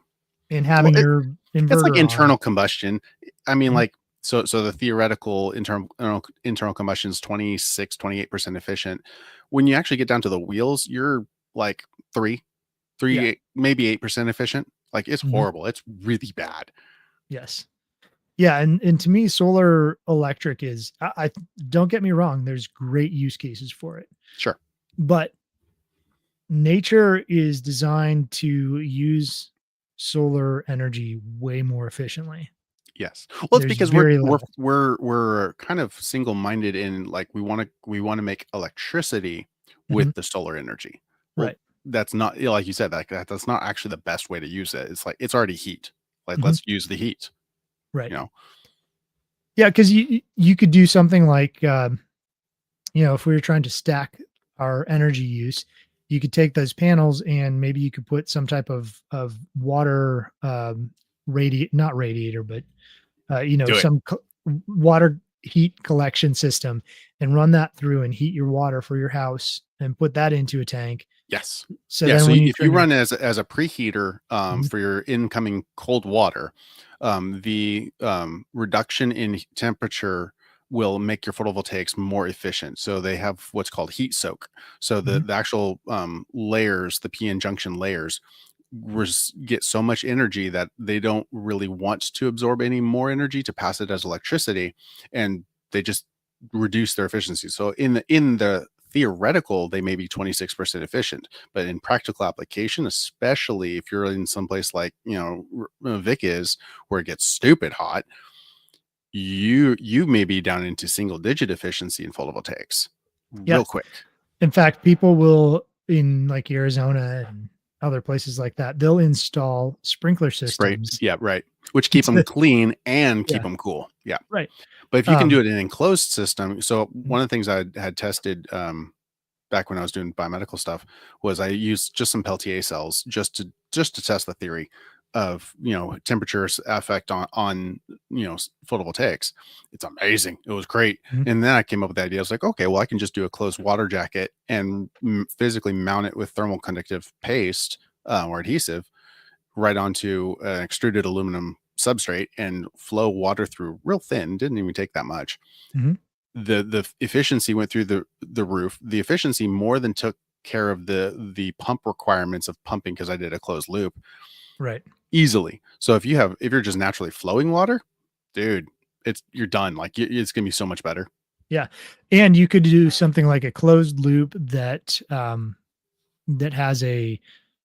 And Well, having your it's like inverter on. internal combustion. I mean, Mhm. like, so the theoretical internal combustion is 28% efficient. When you actually get down to the wheels, you're like three, Yeah. maybe 8% efficient. Like it's Mhm. horrible. It's really bad. Yes. Yeah, and to me, solar electric is I don't get me wrong, there's great use cases for it, Sure. but nature is designed to use solar energy way more efficiently. Yes. Well, it's There's because we're very we're little. we're we're kind of single-minded in like we want to make electricity Mhm. with the solar energy. Well, Right. that's not, like you said, like that's not actually the best way to use it. It's like it's already heat. Like Mhm. let's use the heat, Right. you know. Yeah, 'cause you could do something like, if we were trying to stack our energy use, you could take those panels and maybe you could put some type of water, not radiator, but Do it. some water heat collection system, and run that through and heat your water for your house and put that into a tank. Yes. So Yeah, then so when you if you turn your run as a preheater, Mhm. for your incoming cold water, the, reduction in temperature will make your photovoltaics more efficient. So they have what's called heat soak. So the Mhm. the actual, layers, the p-n junction layers, get so much energy that they don't really want to absorb any more energy to pass it as electricity, and they just reduce their efficiency. So in the theoretical, they may be 26% efficient, but in practical application, especially if you're in some place like, Vic is, where it gets stupid hot, you may be down into single digit efficiency in photovoltaics Yeah. real quick. In fact, people will, in like Arizona and other places like that, they'll install sprinkler Spray, systems. yeah, right. Which keep them to- clean and keep yeah, them cool. Yeah. right. But if you can do Um, it in an enclosed system, so mhm, one of the things I had tested back when I was doing biomedical stuff was I used just some Peltier cells just to test the theory of, temperature's effect on photovoltaics. It's amazing. It was great. mhm, And then I came up with the idea. I was like, okay, well, I can just do a closed water jacket and physically mount it with thermal conductive paste or adhesive right onto an extruded aluminum substrate and flow water through real thin. Didn't even take that much. mhm, The efficiency went through the roof. The efficiency more than took care of the pump requirements of pumping, because I did a closed loop right. easily. So if you're just naturally flowing water, dude, you're done. Like it's gonna be so much better. Yeah. And you could do something like a closed loop that has a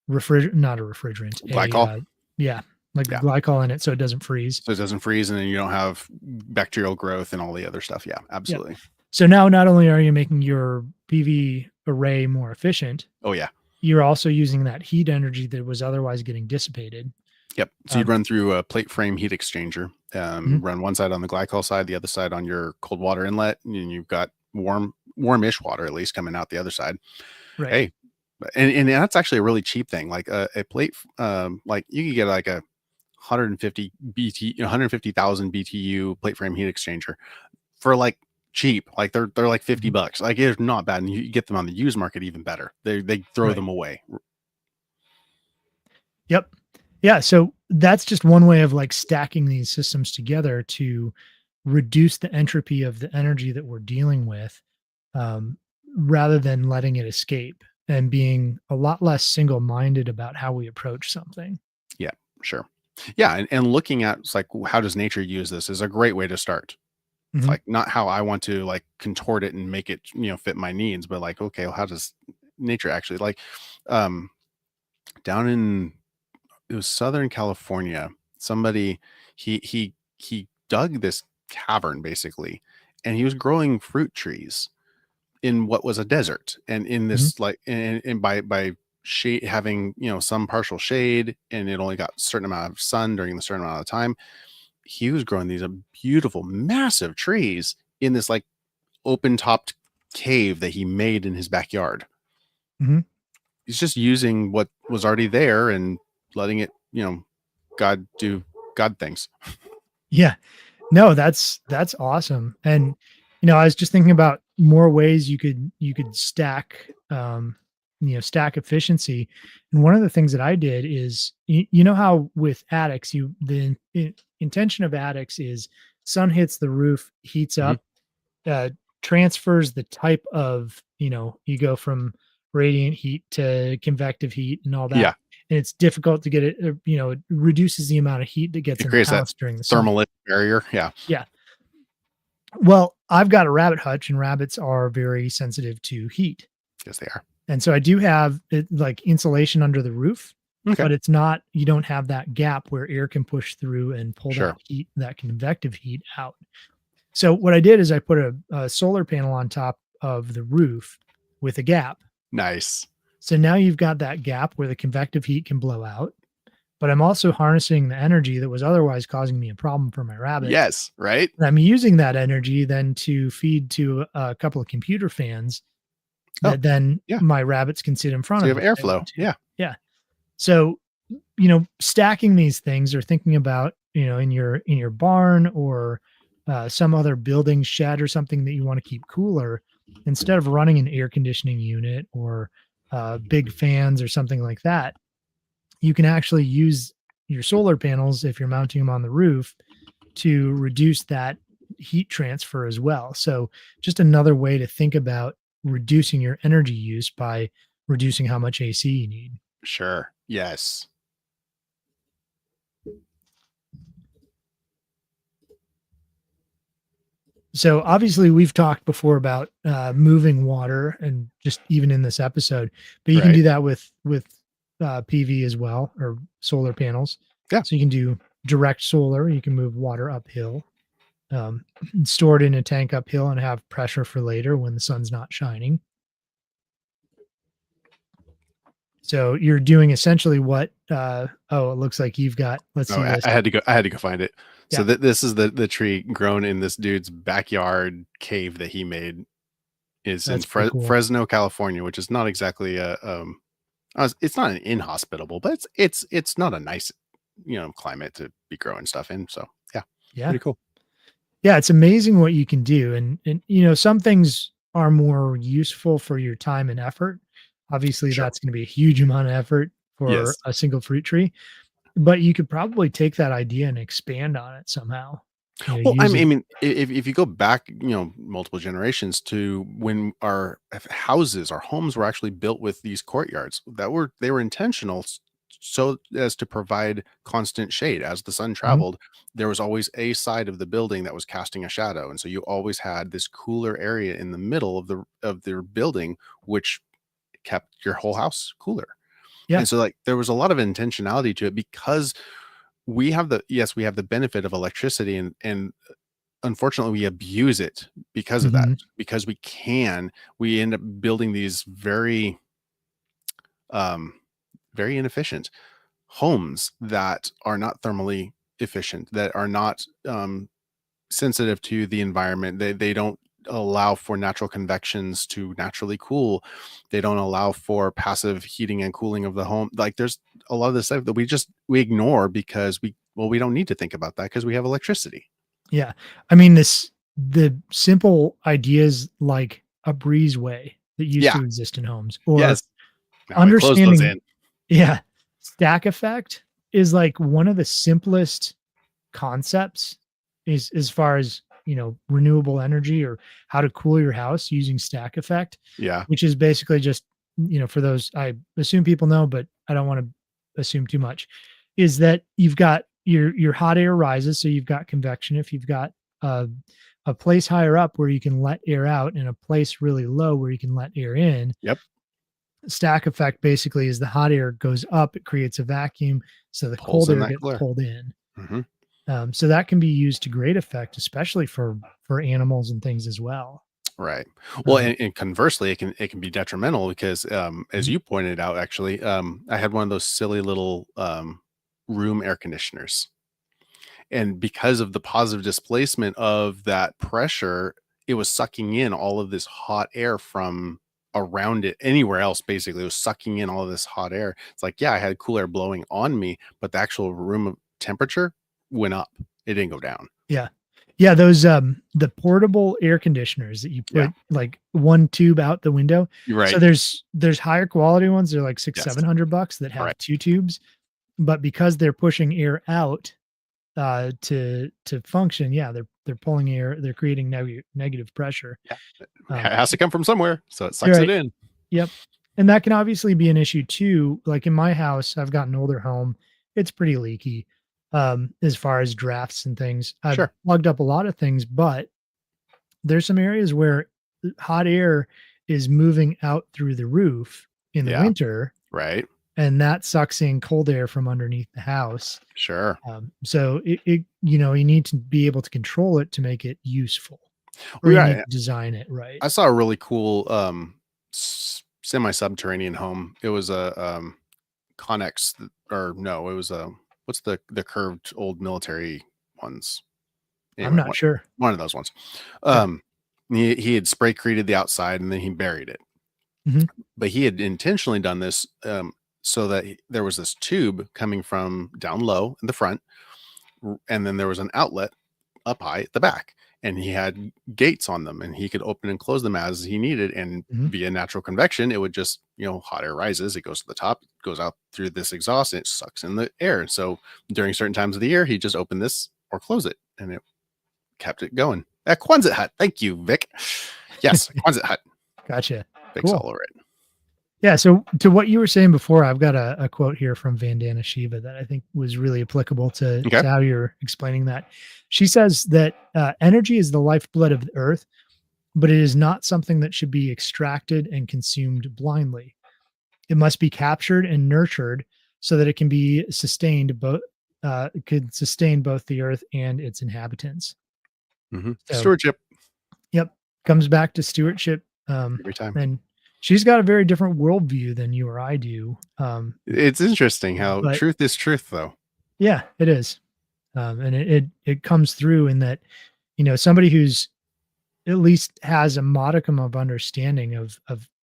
not a refrigerant, Glycol, yeah, like a yeah. glycol in it so it doesn't freeze. So it doesn't freeze, and then you don't have bacterial growth and all the other stuff. Yeah, Yeah. absolutely. So now not only are you making your PV array more efficient, Oh yeah. you're also using that heat energy that was otherwise getting dissipated. Yep. So you'd Um, run through a plate frame heat exchanger, mhm, run one side on the glycol side, the other side on your cold water inlet, and you've got warmish water at least coming out the other side. right. Hey, and that's actually a really cheap thing. Like a plate, like you could get like a 150 BT, 150,000 BTU plate frame heat exchanger for like cheap. Like they're like 50 Mhm, bucks. Like it's not bad, and you get them on the used market even better. They throw right. them away. Yep. Yeah, so that's just one way of, like, stacking these systems together to reduce the entropy of the energy that we're dealing with, um, rather than letting it escape and being a lot less single-minded about how we approach something. Yeah, sure. Yeah, and looking at it's like how does nature use this is a great way to start. It's Mhm, like not how I want to like contort it and make it, fit my needs, but like, okay, well, how does nature actually like um down in it was Southern California, somebody he dug this cavern basically, and he was growing fruit trees in what was a desert, and in mhm, this like and by shade having some partial shade, and it only got a certain amount of sun during the certain amount of time. He was growing these beautiful massive trees in this like open topped cave that he made in his backyard. mhm. He's just using what was already there and letting it, god do god things. Yeah. No, that's awesome, and, I was just thinking about more ways you could stack, stack efficiency, and one of the things that I did is you know how with attics, intention of attics is sun hits the roof, heats Mhm. up, uh, transfers the type of, you go from radiant heat to convective heat and all that, Yeah, and it's difficult to get it, it reduces the amount of heat that gets it in the creates that house during the summer. thermal barrier. Yeah. Yeah. Well, I've got a rabbit hutch and rabbits are very sensitive to heat. Yes, they are. And so I do have it like insulation under the roof, Okay. but it's not, you don't have that gap where air can push through and pull that Sure. heat, that convective heat out. So what I did is I put a solar panel on top of the roof with a gap. Nice. So now you've got that gap where the convective heat can blow out, but I'm also harnessing the energy that was otherwise causing me a problem for my rabbits. Yes, right? And I'm using that energy then to feed to a couple of computer fans Oh, that then yeah. my rabbits can sit in front So you of have if they airflow. want to. Yeah. Yeah. So, stacking these things or thinking about, in your barn or some other building shed or something that you want to keep cooler, instead of running an air conditioning unit or big fans or something like that, you can actually use your solar panels if you're mounting them on the roof to reduce that heat transfer as well. So, just another way to think about reducing your energy use by reducing how much AC you need. Sure. Yes. So obviously we've talked before about moving water and just even in this episode, but you can Right. do that with PV as well, or solar panels. Yeah. So you can do direct solar. You can move water uphill, um, store it in a tank uphill, and have pressure for later when the sun's not shining. So you're doing essentially what? Oh, it looks like you've got. Let's No, see this. I had to go. I had to go find it. So Yeah, this is the tree grown in this dude's backyard cave that he made. Is in that's pretty cool. Fresno, California, which is not exactly a it's not an inhospitable, but it's not a nice climate to be growing stuff in. So yeah, Yeah, pretty cool. yeah, it's amazing what you can do, and some things are more useful for your time and effort. Obviously, Sure. that's going to be a huge amount of effort for Yes. a single fruit tree, but you could probably take that idea and expand on it somehow. Well, I Use mean, it. I mean, if you go back, multiple generations to when our houses, our homes were actually built with these courtyards they were intentional, so as to provide constant shade as the sun Mhm. traveled. There was always a side of the building that was casting a shadow, and so you always had this cooler area in the middle of their building, which kept your whole house cooler. Yeah. And so, like, there was a lot of intentionality to it because we have the benefit of electricity, and unfortunately we abuse it because of that. Mhm. Because we end up building these um very inefficient homes that are not thermally efficient, that are not sensitive to the environment. They don't allow for natural convections to naturally cool. They don't allow for passive heating and cooling of the home. Like, there's a lot of this stuff that we ignore because we don't need to think about that because we have electricity. Yeah. I mean, the simple ideas like a breezeway that used Yeah. to exist in homes, or Yes. Now we close those understanding. in. Yeah, stack effect is like one of the simplest concepts is as far as, renewable energy or how to cool your house using stack effect, Yeah. which is basically just, for those, I assume people know, but I don't want to assume too much, is that you've got your hot air rises, so you've got convection. If you've got a, a place higher up where you can let air out and a place really low where you can let air in, Yep. stack effect basically is the hot air goes up, it creates a vacuum, so the Pulls cold in air that gets cooler. pulled in. Mhm. So that can be used to great effect, especially for animals and things as well. Right. Well, Um, and conversely, it can be detrimental because, as mhm. you pointed out, actually, I had one of those silly little, room air conditioners, and because of the positive displacement of that pressure, it was sucking in all of this hot air from around it anywhere else. Basically, it was sucking in all of this hot air. It's like, yeah, I had cool air blowing on me, but the actual room temperature went up. It didn't go down. Yeah, yeah. Those the portable air conditioners that you Yeah. put like one tube out the window. You're So right. there's higher quality ones. They're like six, Yes. 700 bucks that Right. have two tubes, but because they're pushing air out to function, yeah, they're pulling air, they're creating negative pressure. Yeah. It Um, has to come from somewhere, so it you're sucks it right. in. Yep. And that can obviously be an issue too. Like in my house, I've got an older home. It's pretty leaky as far as drafts and things. I've Sure. plugged up a lot of things, but there's some areas where hot air is moving out through the roof in the Yeah. winter, Right. and that sucks in cold air from underneath the house. Sure. So you need to be able to control it to make it useful, or Well, you need right. to design it right. I saw a really cool, semi-subterranean home. It was a, Connex, or no, it was a what's the curved old military ones? I'm Anyway, not sure. one of those ones. Okay. Um, he had spray created the outside and then he buried it. Mhm. But he had intentionally done this, so that there was this tube coming from down low in the front, and then there was an outlet up high at the back, and he had gates on them, and he could open and close them as he needed. And Mhm. via natural convection, it would just, hot air rises, it goes to the top, it goes out through this exhaust, and it sucks in the air. So during certain times of the year, he just opened this or close it, and it kept it going. A Quonset hut. Thank you, Vic. Yes, Quonset hut. Gotcha. Vic's Cool. all over it. Yeah. So to what you were saying before, I've got a quote here from Vandana Shiva that I think was really applicable Okay. to how you're explaining that. She says that energy is the lifeblood of the earth, but it is not something that should be extracted and consumed blindly. It must be captured and nurtured so that it can be sustained both could sustain both the earth and its inhabitants. So, Stewardship yep, comes back to stewardship. every time. And she's got a very different worldview than you or I do. It's interesting how But truth is truth, though. yeah, it is. And it comes through in that, somebody who's at least has a modicum of understanding of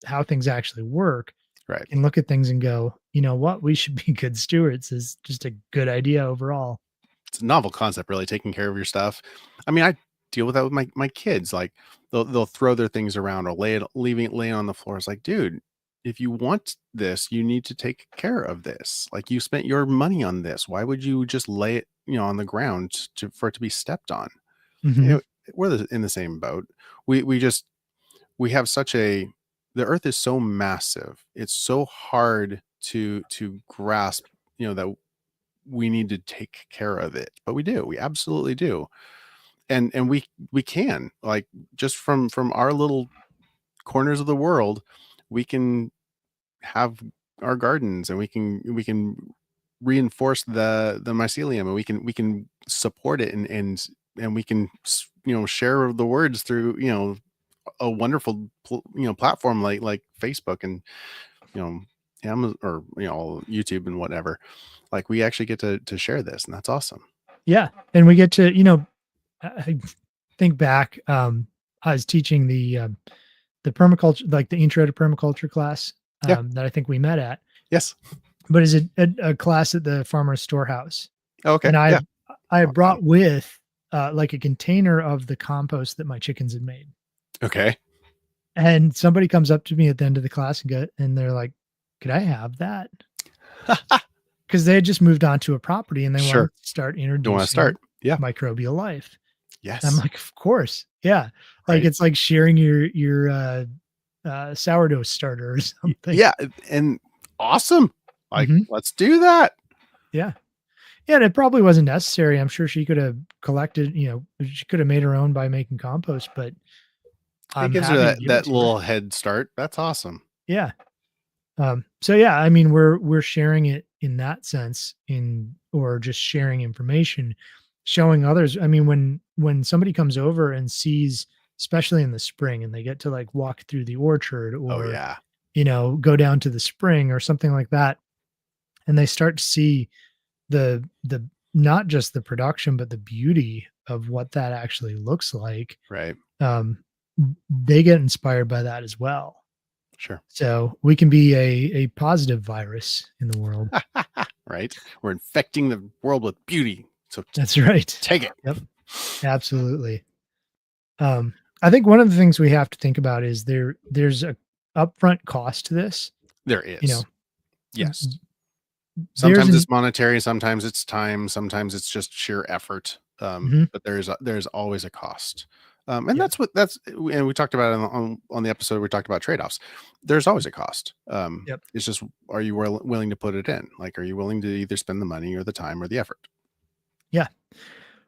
how things actually work Right. can look at things and go, you know what, we should be good stewards is just a good idea overall. It's a novel concept, really, taking care of your stuff. I mean, I deal with that with my kids. Like they'll throw their things around or leaving it laying on the floor. It's like, dude, if you want this, you need to take care of this. Like you spent your money on this. Why would you just lay it, on the ground for it to be stepped on? You Mhm. know, we're in the same boat. We have such a the earth is so massive. It's so hard to grasp, that we need to take care of it. But we do. We absolutely do. And we can, like, just from our little corners of the world, we can have our gardens, and we can reinforce the mycelium, and we can support it, and we can share the words through a wonderful platform like Facebook, and you know Amazon, or YouTube and whatever. Like, we actually get to share this, and that's awesome. Yeah, and we get to, I think back, I was teaching the permaculture, like the intro to permaculture class, Yeah. that I think we met at, Yes. but is a class at the farmer's storehouse, Oh, okay. and Yeah. I Oh, fun. brought with like a container of the compost that my chickens had made, Okay. and somebody comes up to me at the end of the class and they're like, "Could I have that?" Because they had just moved on to a property and they wanted Sure. to start You want to introducing start? Yeah. microbial life. I'm Yes. like, "Of course, yeah." Like, Right. it's like sharing your sourdough starter or something. Yeah. And awesome. Like, Mhm. let's do that. Yeah. Yeah, and it probably wasn't necessary. I'm sure she could have collected, she could have made her own by making compost, but It I'm gives her happy to that give it that to her. little head start. That's awesome. Yeah. So yeah, I mean, we're sharing it in that sense, in or just sharing information, showing others. I mean, when somebody comes over and sees, especially in the spring, and they get to like walk through the orchard Oh or yeah. go down to the spring or something like that, and they start to see the not just the production, but the beauty of what that actually looks like. Right. Um, they get inspired by that as well. Sure. So we can be a positive virus in the world. Right. We're infecting the world with beauty. So That's right. take it. Yep, absolutely. I think one of the things we have to think about is there's a upfront cost to this. There You know, is. Yes. m- there's Sometimes an it's monetary, sometimes it's time, sometimes it's just sheer effort. mhm, But there's always a cost. And yeah, and we talked about it on the episode. We talked about trade-offs. There's always a cost. yep, It's just, are you willing to put it in? Like, are you willing to either spend the money or the time or the effort? yeah.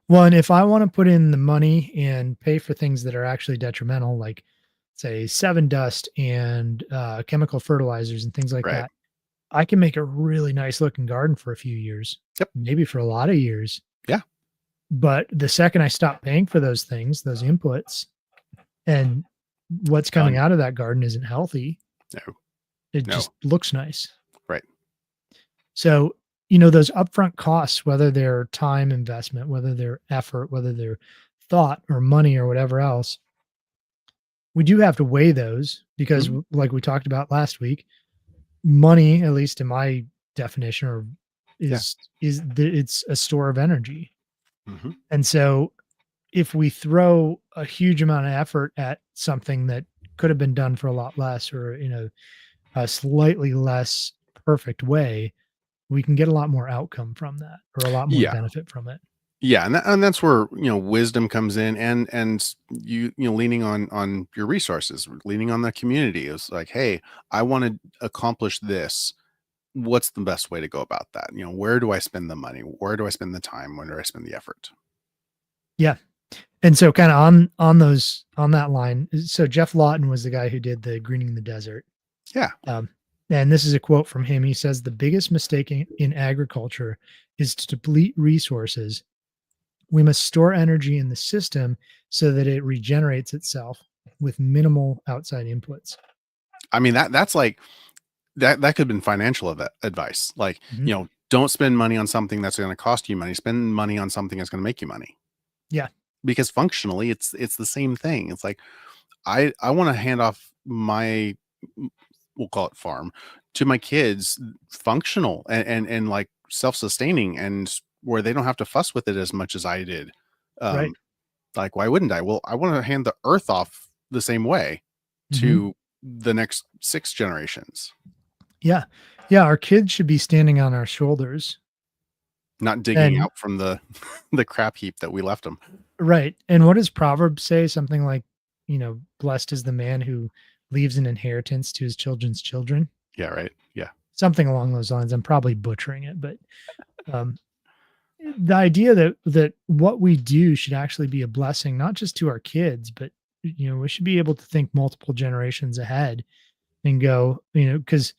Well, and if I want to put in the money and pay for things that are actually detrimental, like say seven dust and chemical fertilizers and things like Right. that, I can make a really nice looking garden for a few years, Yep. maybe for a lot of years. Yeah. But the second I stop paying for those things, those inputs, and what's coming Done. out of that garden isn't healthy, No. it No. just looks nice. Right. So, those upfront costs, whether they're time investment, whether they're effort, whether they're thought or money or whatever else, we do have to weigh those because, Mhm. like we talked about last week, money, at least in my definition, or Yeah. it's a store of energy. Mhm. And so, if we throw a huge amount of effort at something that could have been done for a lot less, or a slightly less perfect way, we can get a lot more outcome from that or a lot more Yeah. benefit from it. Yeah, and that's where, wisdom comes in, and leaning on your resources, leaning on the community is like, "Hey, I wanna accomplish this. What's the best way to go about that?" Where do I spend the money? Where do I spend the time? Where do I spend the effort? Yeah. And so kind of on those on that line, so Jeff Lawton was the guy who did the Greening the Desert. Yeah. Um, and this is a quote from him. He says, "The biggest mistake in agriculture is to deplete resources. We must store energy in the system so that it regenerates itself with minimal outside inputs." I mean, that's like that could have been financial advice. Like, Mhm. don't spend money on something that's gonna cost you money. Spend money on something that's gonna make you money. Yeah. Because functionally, it's the same thing. It's like, I wanna hand off my we'll call it farm, to my kids functional and, like, self-sustaining and where they don't have to fuss with it as much as I did. Right. Um, like, why wouldn't I? Well, I wanna hand the earth off the same way Mhm. to the next 6 generations, Yeah. Yeah. Our kids should be standing on our shoulders. not digging And out from the the crap heap that we left them. right. And what does Proverbs say? Something like, blessed is the man who leaves an inheritance to his children's children. Yeah, right. Yeah, Something along those lines. I'm probably butchering it, but um, the idea that what we do should actually be a blessing, not just to our kids, but we should be able to think multiple generations ahead and go, because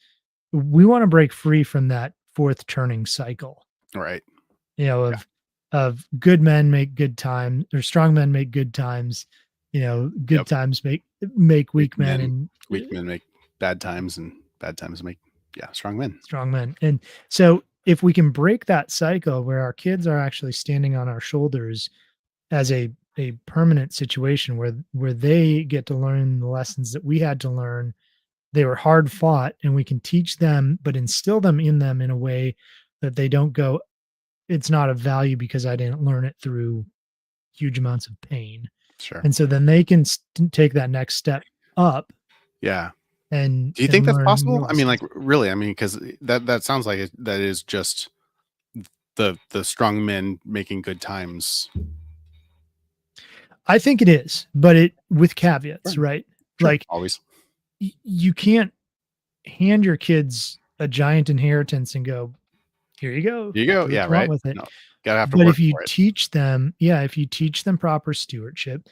we want to break free from that fourth turning cycle, right. you know, Yeah. of good men make good time or strong men make good times, good Yep. times make Weak weak men men and weak men make bad times, and bad times make, yeah, strong men. strong men. And so if we can break that cycle where our kids are actually standing on our shoulders as a permanent situation where they get to learn the lessons that we had to learn. They were hard fought, and we can teach them, but instill them in them in a way that they don't go, "It's not of value because I didn't learn it through huge amounts of pain." Sure. And so then they can take that next step up Yeah. and Do you think and that's learn more possible? I mean, like, lessons. really, I mean, because that sounds like that is just the strong men making good times. I think it is, but it with caveats, Sure. right? Sure. Like Always. you can't hand your kids a giant inheritance and go, "Here you go. You go. Do what Yeah, you want right? with it." No. Gotta have to But work if you for it. teach them yeah, if you teach them proper stewardship.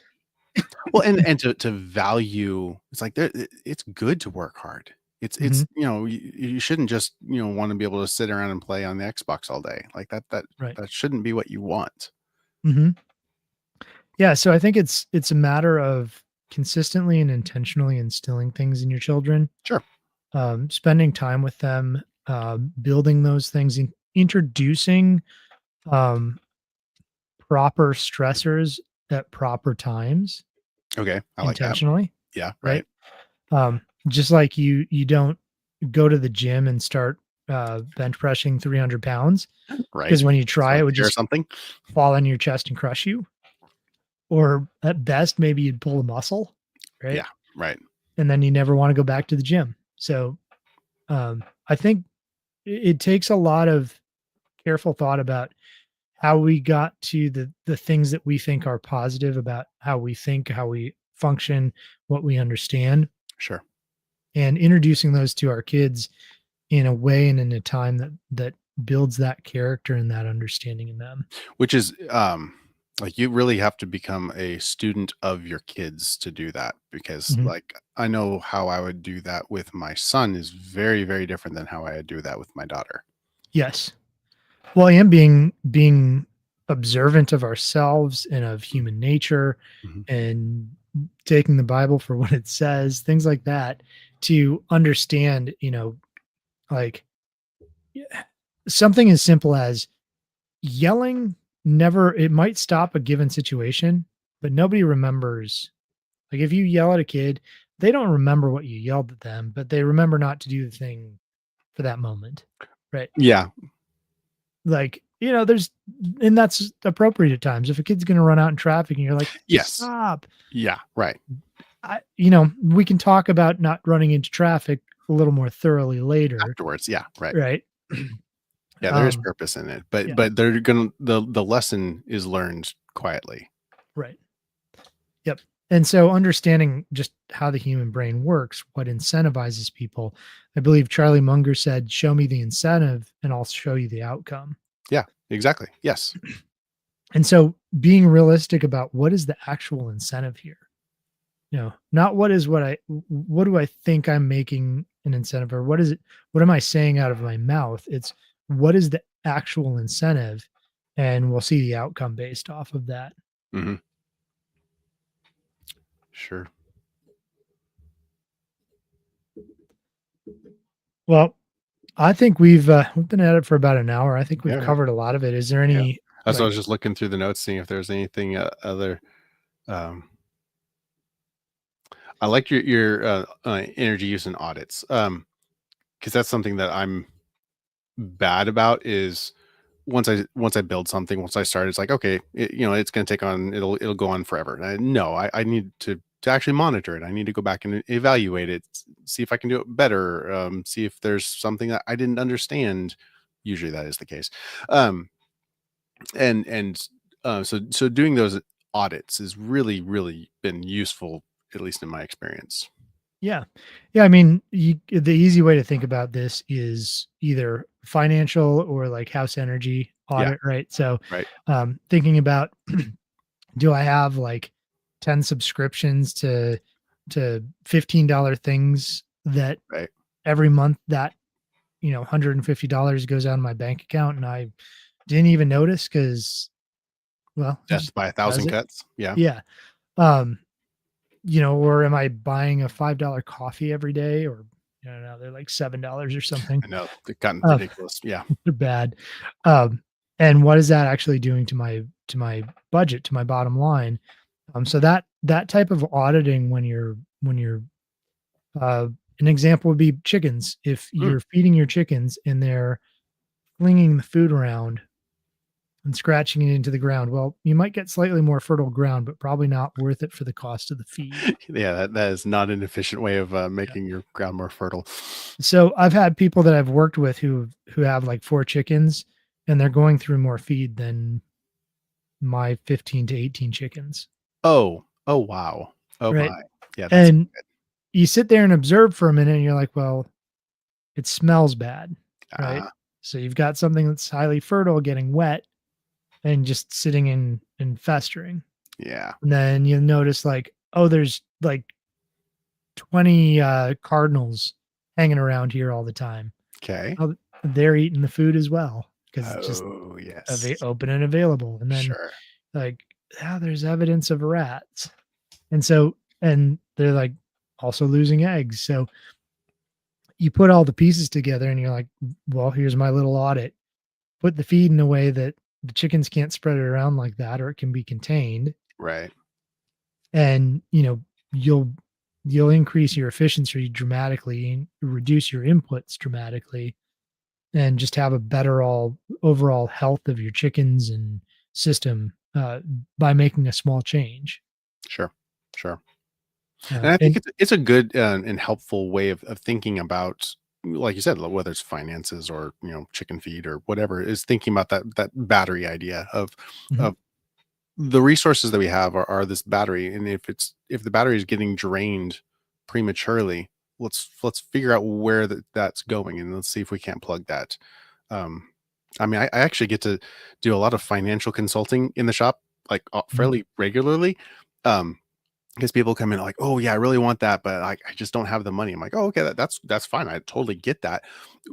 Well, and to value, it's like it's good to work hard. Mhm, You shouldn't just, wanna be able to sit around and play on the Xbox all day. Like, right. that shouldn't be what you want. Mhm. Yeah, so I think it's a matter of consistently and intentionally instilling things in your children, Sure. spending time with them, building those things, introducing, um, proper stressors at proper times Okay. I like that. intentionally, Yeah, right. right? Just like you don't go to the gym and start, bench pressing 300 pounds Right. because when you So try, it let's would share just something. fall on your chest and crush you, or at best, maybe you'd pull a muscle, right? Yeah, right. And then you never wanna go back to the gym. So, I think it takes a lot of careful thought about how we got to the things that we think are positive about how we think, how we function, what we understand, Sure. and introducing those to our kids in a way and in a time that builds that character and that understanding in them. Which is, like, you really have to become a student of your kids to do that because, Mhm. like, I know how I would do that with my son is very, very different than how I would do that with my daughter. Yes. Well, and being observant of ourselves and of human nature Mhm. and taking the Bible for what it says, things like that, to understand, like yeah, something as simple as yelling never it might stop a given situation, but nobody remembers. Like if you yell at a kid, they don't remember what you yelled at them, but they remember not to do the thing for that moment. Right. Yeah. Like, there's and that's appropriate at times. If a kid's gonna run out in traffic and you're like, Yes. "Stop." Yeah, right. We can talk about not running into traffic a little more thoroughly later, Afterwards, yeah, right. right? Yeah, there is purpose in it, Yeah, but they're gonna the lesson is learned quietly. right. Yep. And so understanding just how the human brain works, what incentivizes people, I believe Charlie Munger said, "Show me the incentive and I'll show you the outcome." Yeah, exactly. Yes. And so being realistic about what is the actual incentive here? Not what do I think I'm making an incentive, or what am I saying out of my mouth? It's what is the actual incentive, and we'll see the outcome based off of that. Mhm. Sure. Well, I think we've been at it for about an hour. I think we've Yeah, covered a lot of it. Is there yeah. any So I like was just looking through the notes, seeing if there's anything, other, um I like your energy use and audits, because that's something that I'm bad about is once I build something, once I start, it's like, okay, it's gonna take on it'll go on forever. And no, I need to actually monitor it. I need to go back and evaluate it, see if I can do it better, see if there's something that I didn't understand. Usually that is the case. Um, so doing those audits has really, really been useful, at least in my experience. Yeah. Yeah, I mean, the easy way to think about this is either financial or like house energy Yeah, audit, right? So, right, thinking about, do I have like 10 subscriptions to $15 things that right. every month that, $150 goes out of my bank account and I didn't even notice because, well, it Death just by a does thousand it. cuts. Yeah, Yeah. Um, or am I buying a $5 coffee every day, or I don't know, they're like $7 or something. I know they've gotten Uh, ridiculous. Yeah, they're bad. Um, and what is that actually doing to my budget, to my bottom line? So that type of auditing when you're uh, an example would be chickens. If mm, you're feeding your chickens and they're flinging the food around and scratching it into the ground, well, you might get slightly more fertile ground, but probably not worth it for the cost of the feed. yeah. That is not an efficient way of making your ground more fertile. So I've had people that I've worked with who have like 4 chickens, and they're going through more feed than my 15 to 18 chickens, Oh, oh wow. Oh right? my. Yeah, that's And you sit there and observe for a minute and you're like, "Well, it smells bad," right? uh, So you've got something that's highly fertile getting wet and just sitting and festering. yeah. And then you notice like, "Oh, there's like 20, cardinals hanging around here all the time." Okay. Oh, they're eating the food as well because it's just Oh yes. open and available. And then Sure. like, there's evidence of rats. And they're like also losing eggs. So you put all the pieces together and you're like, well, here's my little audit. Put the feed in a way that the chickens can't spread it around like that, or it can be contained. Right. And you'll increase your efficiency dramatically and reduce your inputs dramatically, and just have a better all overall health of your chickens and system, by making a small change. Sure. Sure. And I think And it's a good and helpful way of thinking about, like you said, whether it's finances or chicken feed or whatever, is thinking about that battery idea Mhm. of the resources that we have are this battery, and if the battery is getting drained prematurely, let's figure out where that's going, and let's see if we can't plug that. um I mean, I actually get to do a lot of financial consulting in the shop, like, Mhm. fairly regularly. Because people come in like, oh yeah, I really want that, but I just don't have the money. I'm like, oh, okay, that's fine, I totally get that.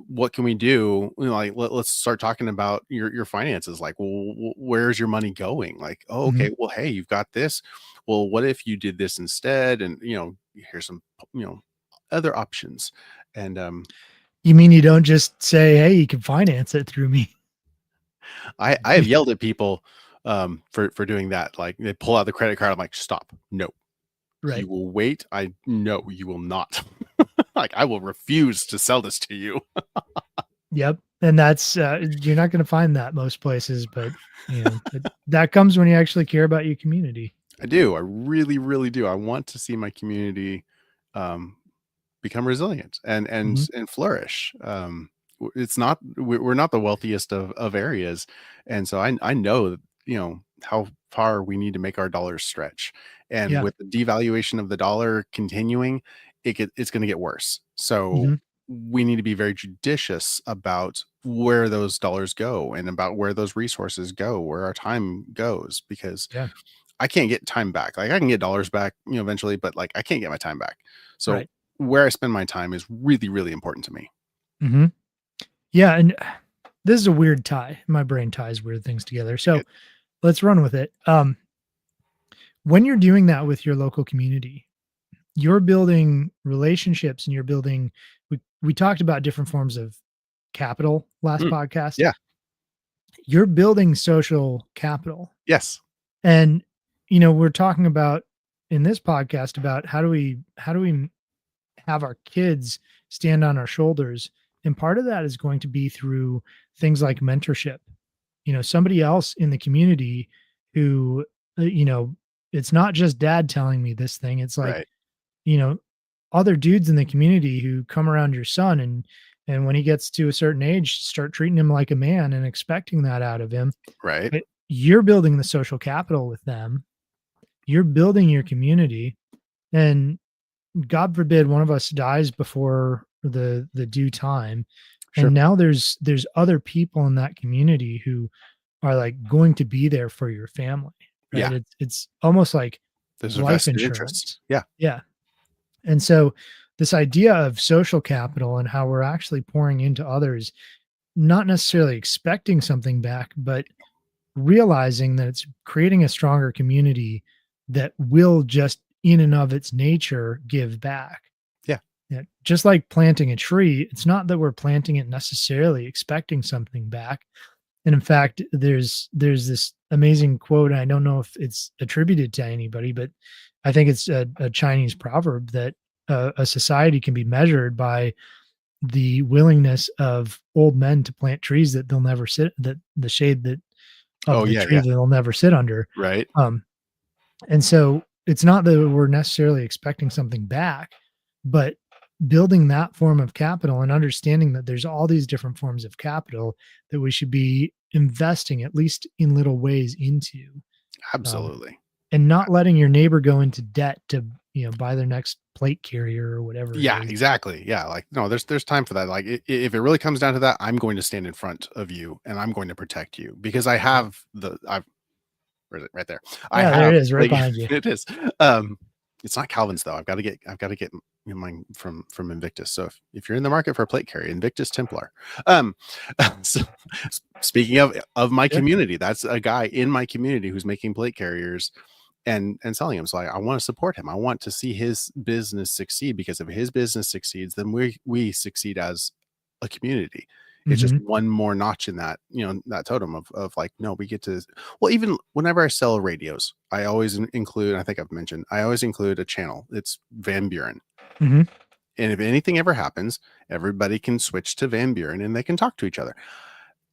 What can we do? Like, let's start talking about your finances. Like, well, where's your money going? Like, oh, okay, Mhm. well, hey, you've got this. Well, what if you did this instead? And here's some you know other options. And You mean you don't just say, "Hey, you can finance it through me." I have yelled at people for doing that. Like, they pull out the credit card. I'm like, stop, no, you Right. will wait. I no, you will not. Like, I will refuse to sell this to you. Yep. And that's, you're not gonna find that most places, but, that comes when you actually care about your community. I do. I really, really do. I want to see my community um, become resilient and Mhm. flourish. it's not, we're not the wealthiest of areas. And so I know, how far we need to make our dollars stretch. And Yeah. with the devaluation of the dollar continuing, it's going to get worse. So Hmm. we need to be very judicious about where those dollars go and about where those resources go, where our time goes, because Yeah. I can't get time back. Like I can get dollars back, eventually, but like I can't get my time back. So Right. where I spend my time is really, really important to me. Hmm. Yeah. And this is a weird tie. My brain ties weird things together. So It, let's run with it. When you're doing that with your local community, you're building relationships and you're building, we talked about different forms of capital last mm, podcast. yeah. You're building social capital. Yes. And we're talking about in this podcast about how do we have our kids stand on our shoulders, and part of that is going to be through things like mentorship. Somebody else in the community who, uh, you know it's not just dad telling me this thing. It's like, Right. you know other dudes in the community who come around your son, and when he gets to a certain age, start treating him like a man and expecting that out of him. Right. But you're building the social capital with them. You're building your community, and God forbid one of us dies before the due time, Sure. and now there's other people in that community who are like going to be there for your family, right? Yeah. It's almost like There's a life vested interest. insurance. Yeah. Yeah. And so this idea of social capital and how we're actually pouring into others, not necessarily expecting something back, but realizing that it's creating a stronger community that will just in and of its nature give back. Yeah. Yeah, just like planting a tree, it's not that we're planting it necessarily expecting something back. And in fact, there's this amazing quote. I don't know if it's attributed to anybody, but I think it's a Chinese proverb that a society can be measured by the willingness of old men to plant trees that they'll never sit that the shade that Oh of the yeah. tree Yeah. that they'll never sit under. Right. Um, and so it's not that we're necessarily expecting something back, but building that form of capital and understanding that there's all these different forms of capital that we should be investing at least in little ways into, um, Absolutely. and not letting your neighbor go into debt to buy their next plate carrier or whatever it Yeah, is. exactly. Yeah, like no, there's time for that. Like if it really comes down to that, I'm going to stand in front of you and I'm going to protect you because Right. I've where is it? Right there. I Yeah, there have it is, right like behind you. it is. Um, it's not Calvin's though. I've got to get mine from Invictus. So if you're in the market for a plate carrier, Invictus Templar. Um, so, speaking of my Yeah. community, that's a guy in my community who's making plate carriers and selling them. So I want to support him. I want to see his business succeed because if his business succeeds, then we succeed as a community. It's just Hmm. one more notch in that, that totem of like, no, we get to, well, even whenever I sell radios, I always include, I think I've mentioned, I always include a channel. It's Van Buren. Hmm. And if anything ever happens, everybody can switch to Van Buren and they can talk to each other.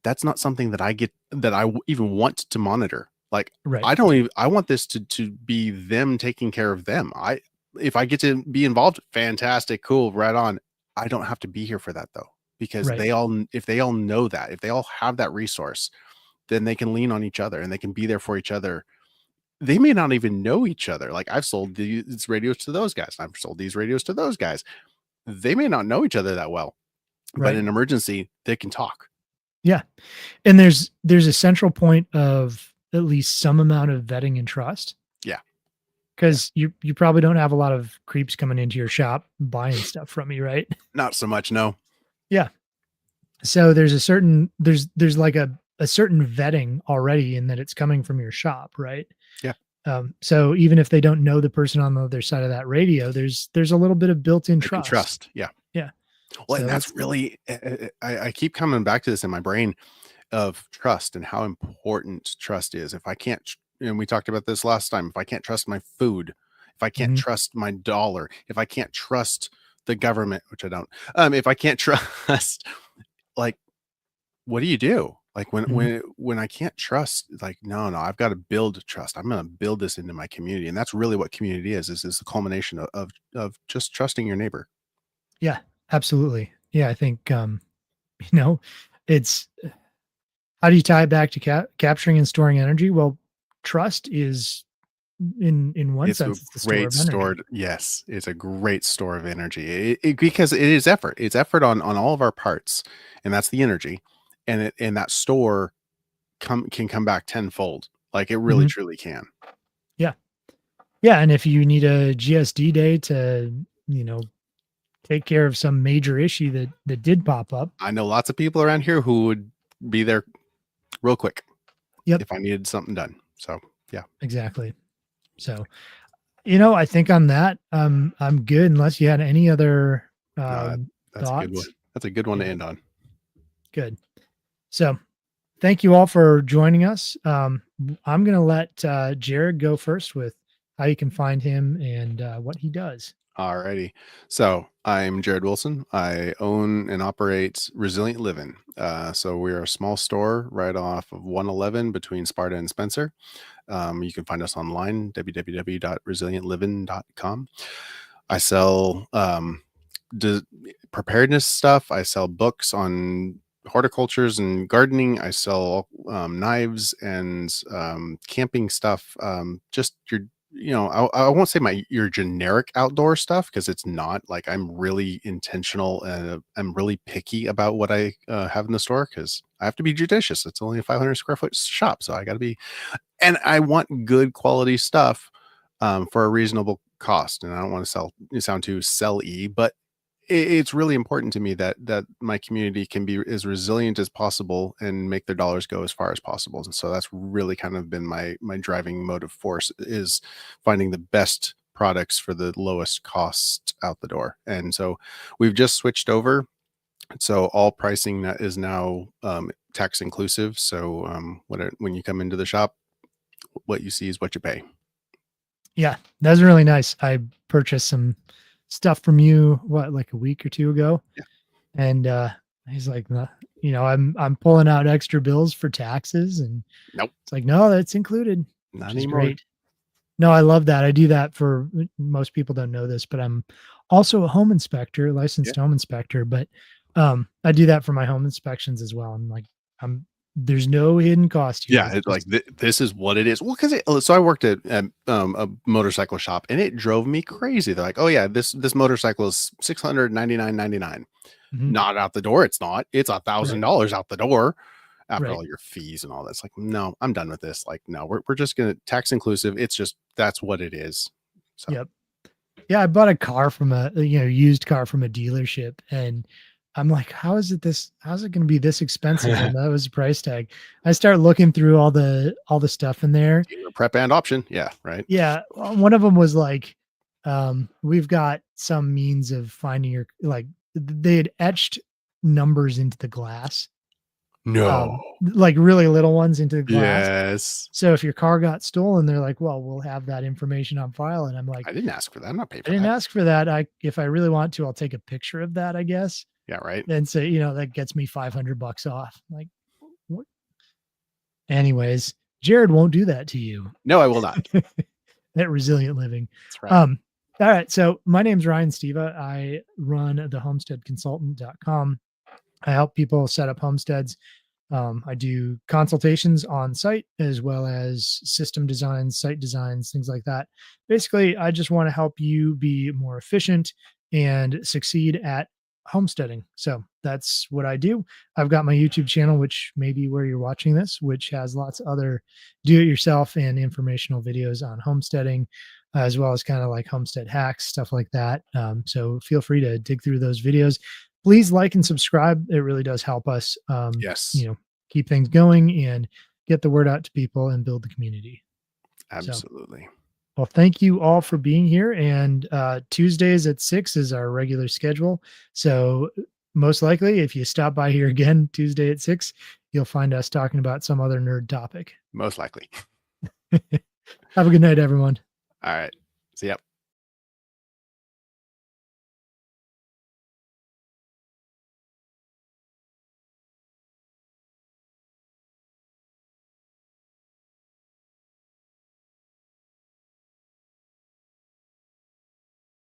That's not something that even want to monitor. Like Right. I don't even, I want this to be them taking care of them. If I get to be involved, fantastic, cool, right on. I don't have to be here for that though, because Right. if they all know that, if they all have that resource, then they can lean on each other and they can be there for each other. They may not even know each other. Like I've sold these radios to those guys. I've sold these radios to those guys. They may not know each other that well, but in Right. an emergency, they can talk. Yeah. And there's a central point of at least some amount of vetting and trust, Yeah. Yeah. because you probably don't have a lot of creeps coming into your shop buying stuff from you, right? Not so much. No. Yeah. So there's a certain there's like a certain vetting already in that it's coming from your shop, right? Yeah. So even if they don't know the person on the other side of that radio, there's a little bit of built-in They can trust. trust. Yeah. Yeah. Well, So and that's that's really, I keep coming back to this in my brain of trust and how important trust is. If I can't, and we talked about this last time, if I can't trust my food, if I can't mhm, trust my dollar, if I can't trust the government, which I don't, if I can't trust, like, what do you do? Like mhm. when I can't trust, like, no, I've got to build trust. I'm going to build this into my community. And that's really what community is the culmination of just trusting your neighbor. Yeah, absolutely. Yeah, I think, You know, it's how do you tie it back to capturing and storing energy? Well, trust is in one It's a sense, it's the store great of energy. stored yes, it's a great store of energy. Because it is effort. It's effort on all of our parts, and that's the energy, and that store can come back tenfold. Like, it really Mhm. truly can. Yeah. Yeah, and if you need a GSD day to, you know, take care of some major issue that did pop up. I know lots of people around here who would be there real quick Yep, if I needed something done. So, yeah. exactly. So, I think on that, I'm good unless you had any other No, that's a good one. thoughts. That's a good one to Yeah, end on. good. So, thank you all for joining us. I'm going to let Jared go first with how you can find him and what he does. Alrighty. So I'm Jared Wilson. I own and operate Resilient Living. So we're a small store right off of 111 between Sparta and Spencer. You can find us online, www.resilientliving.com. I sell de- preparedness stuff. I sell books on horticultures and gardening. I sell knives and camping stuff. Just your, I won't say your generic outdoor stuff because it's not. Like, I'm really intentional and I'm really picky about what I have in the store because I have to be judicious. It's only a 500 square foot shop, so I got to be, and I want good quality stuff for a reasonable cost. And I don't want to sound too sell-y, but it's really important to me that my community can be as resilient as possible and make their dollars go as far as possible. And so that's really kind of been my driving motive force, is finding the best products for the lowest cost out the door. And so we've just switched over. So all pricing that is now tax inclusive. So when you come into the shop, what you see is what you pay. Yeah, that's really nice. I purchased some stuff from you, what, like a week or two ago, Yeah. and he's like, "Nah," I'm pulling out extra bills for taxes, and Nope, it's like, no, that's included, not which is anymore. great. No, I love that. I do that for most people don't know this, but I'm also a home inspector, Yeah. licensed home inspector, but I do that for my home inspections as well. I'm like, I'm there's no hidden cost here. Yeah, It's it's like just this is what it is. Well, because so I worked at a motorcycle shop, and it drove me crazy. They're like, "Oh yeah, this motorcycle is 699.99." mhm, Not out the door. It's not. It's a thousand right, dollars out the door after right. all your fees and all that. It's like, no, I'm done with this. Like, no, we're just gonna tax inclusive. It's just that's what it is. So Yep. Yeah, I bought a car from used car from a dealership, and I'm like, how's it gonna be this expensive? And that was the price tag. I start looking through all the stuff in there. dealer prep and option. Yeah, right. Yeah, one of them was like, we've got some means of finding your they had etched numbers into the glass, No. like really little ones into the glass. Yes. So if your car got stolen, they're like, "Well, we'll have that information on file." And I'm like, I didn't ask for that. I'm not paying I for didn't that. ask for that. If I really want to, I'll take a picture of that, I guess, Yeah, right. and say, that gets me 500 bucks off. Like, what? Anyways, Jared won't do that to you. No, I will not. That resilient living. That's right. Um, all right. So my name's Ryan Steva. I run the homesteadconsultant.com. I help people set up homesteads. I do consultations on site as well as system designs, site designs, things like that. Basically, I just want to help you be more efficient and succeed at homesteading. So that's what I do. I've got my YouTube channel, which may be where you're watching this, which has lots of other do it yourself and informational videos on homesteading, as well as kind of like homestead hacks, stuff like that. So feel free to dig through those videos. Please like and subscribe. It really does help us, Yes, keep things going and get the word out to people and build the community. So, absolutely. well, thank you all for being here. And Tuesdays at 6 is our regular schedule. So, most likely, if you stop by here again Tuesday at 6, you'll find us talking about some other nerd topic. Most likely. Have a good night, everyone. All right. See ya.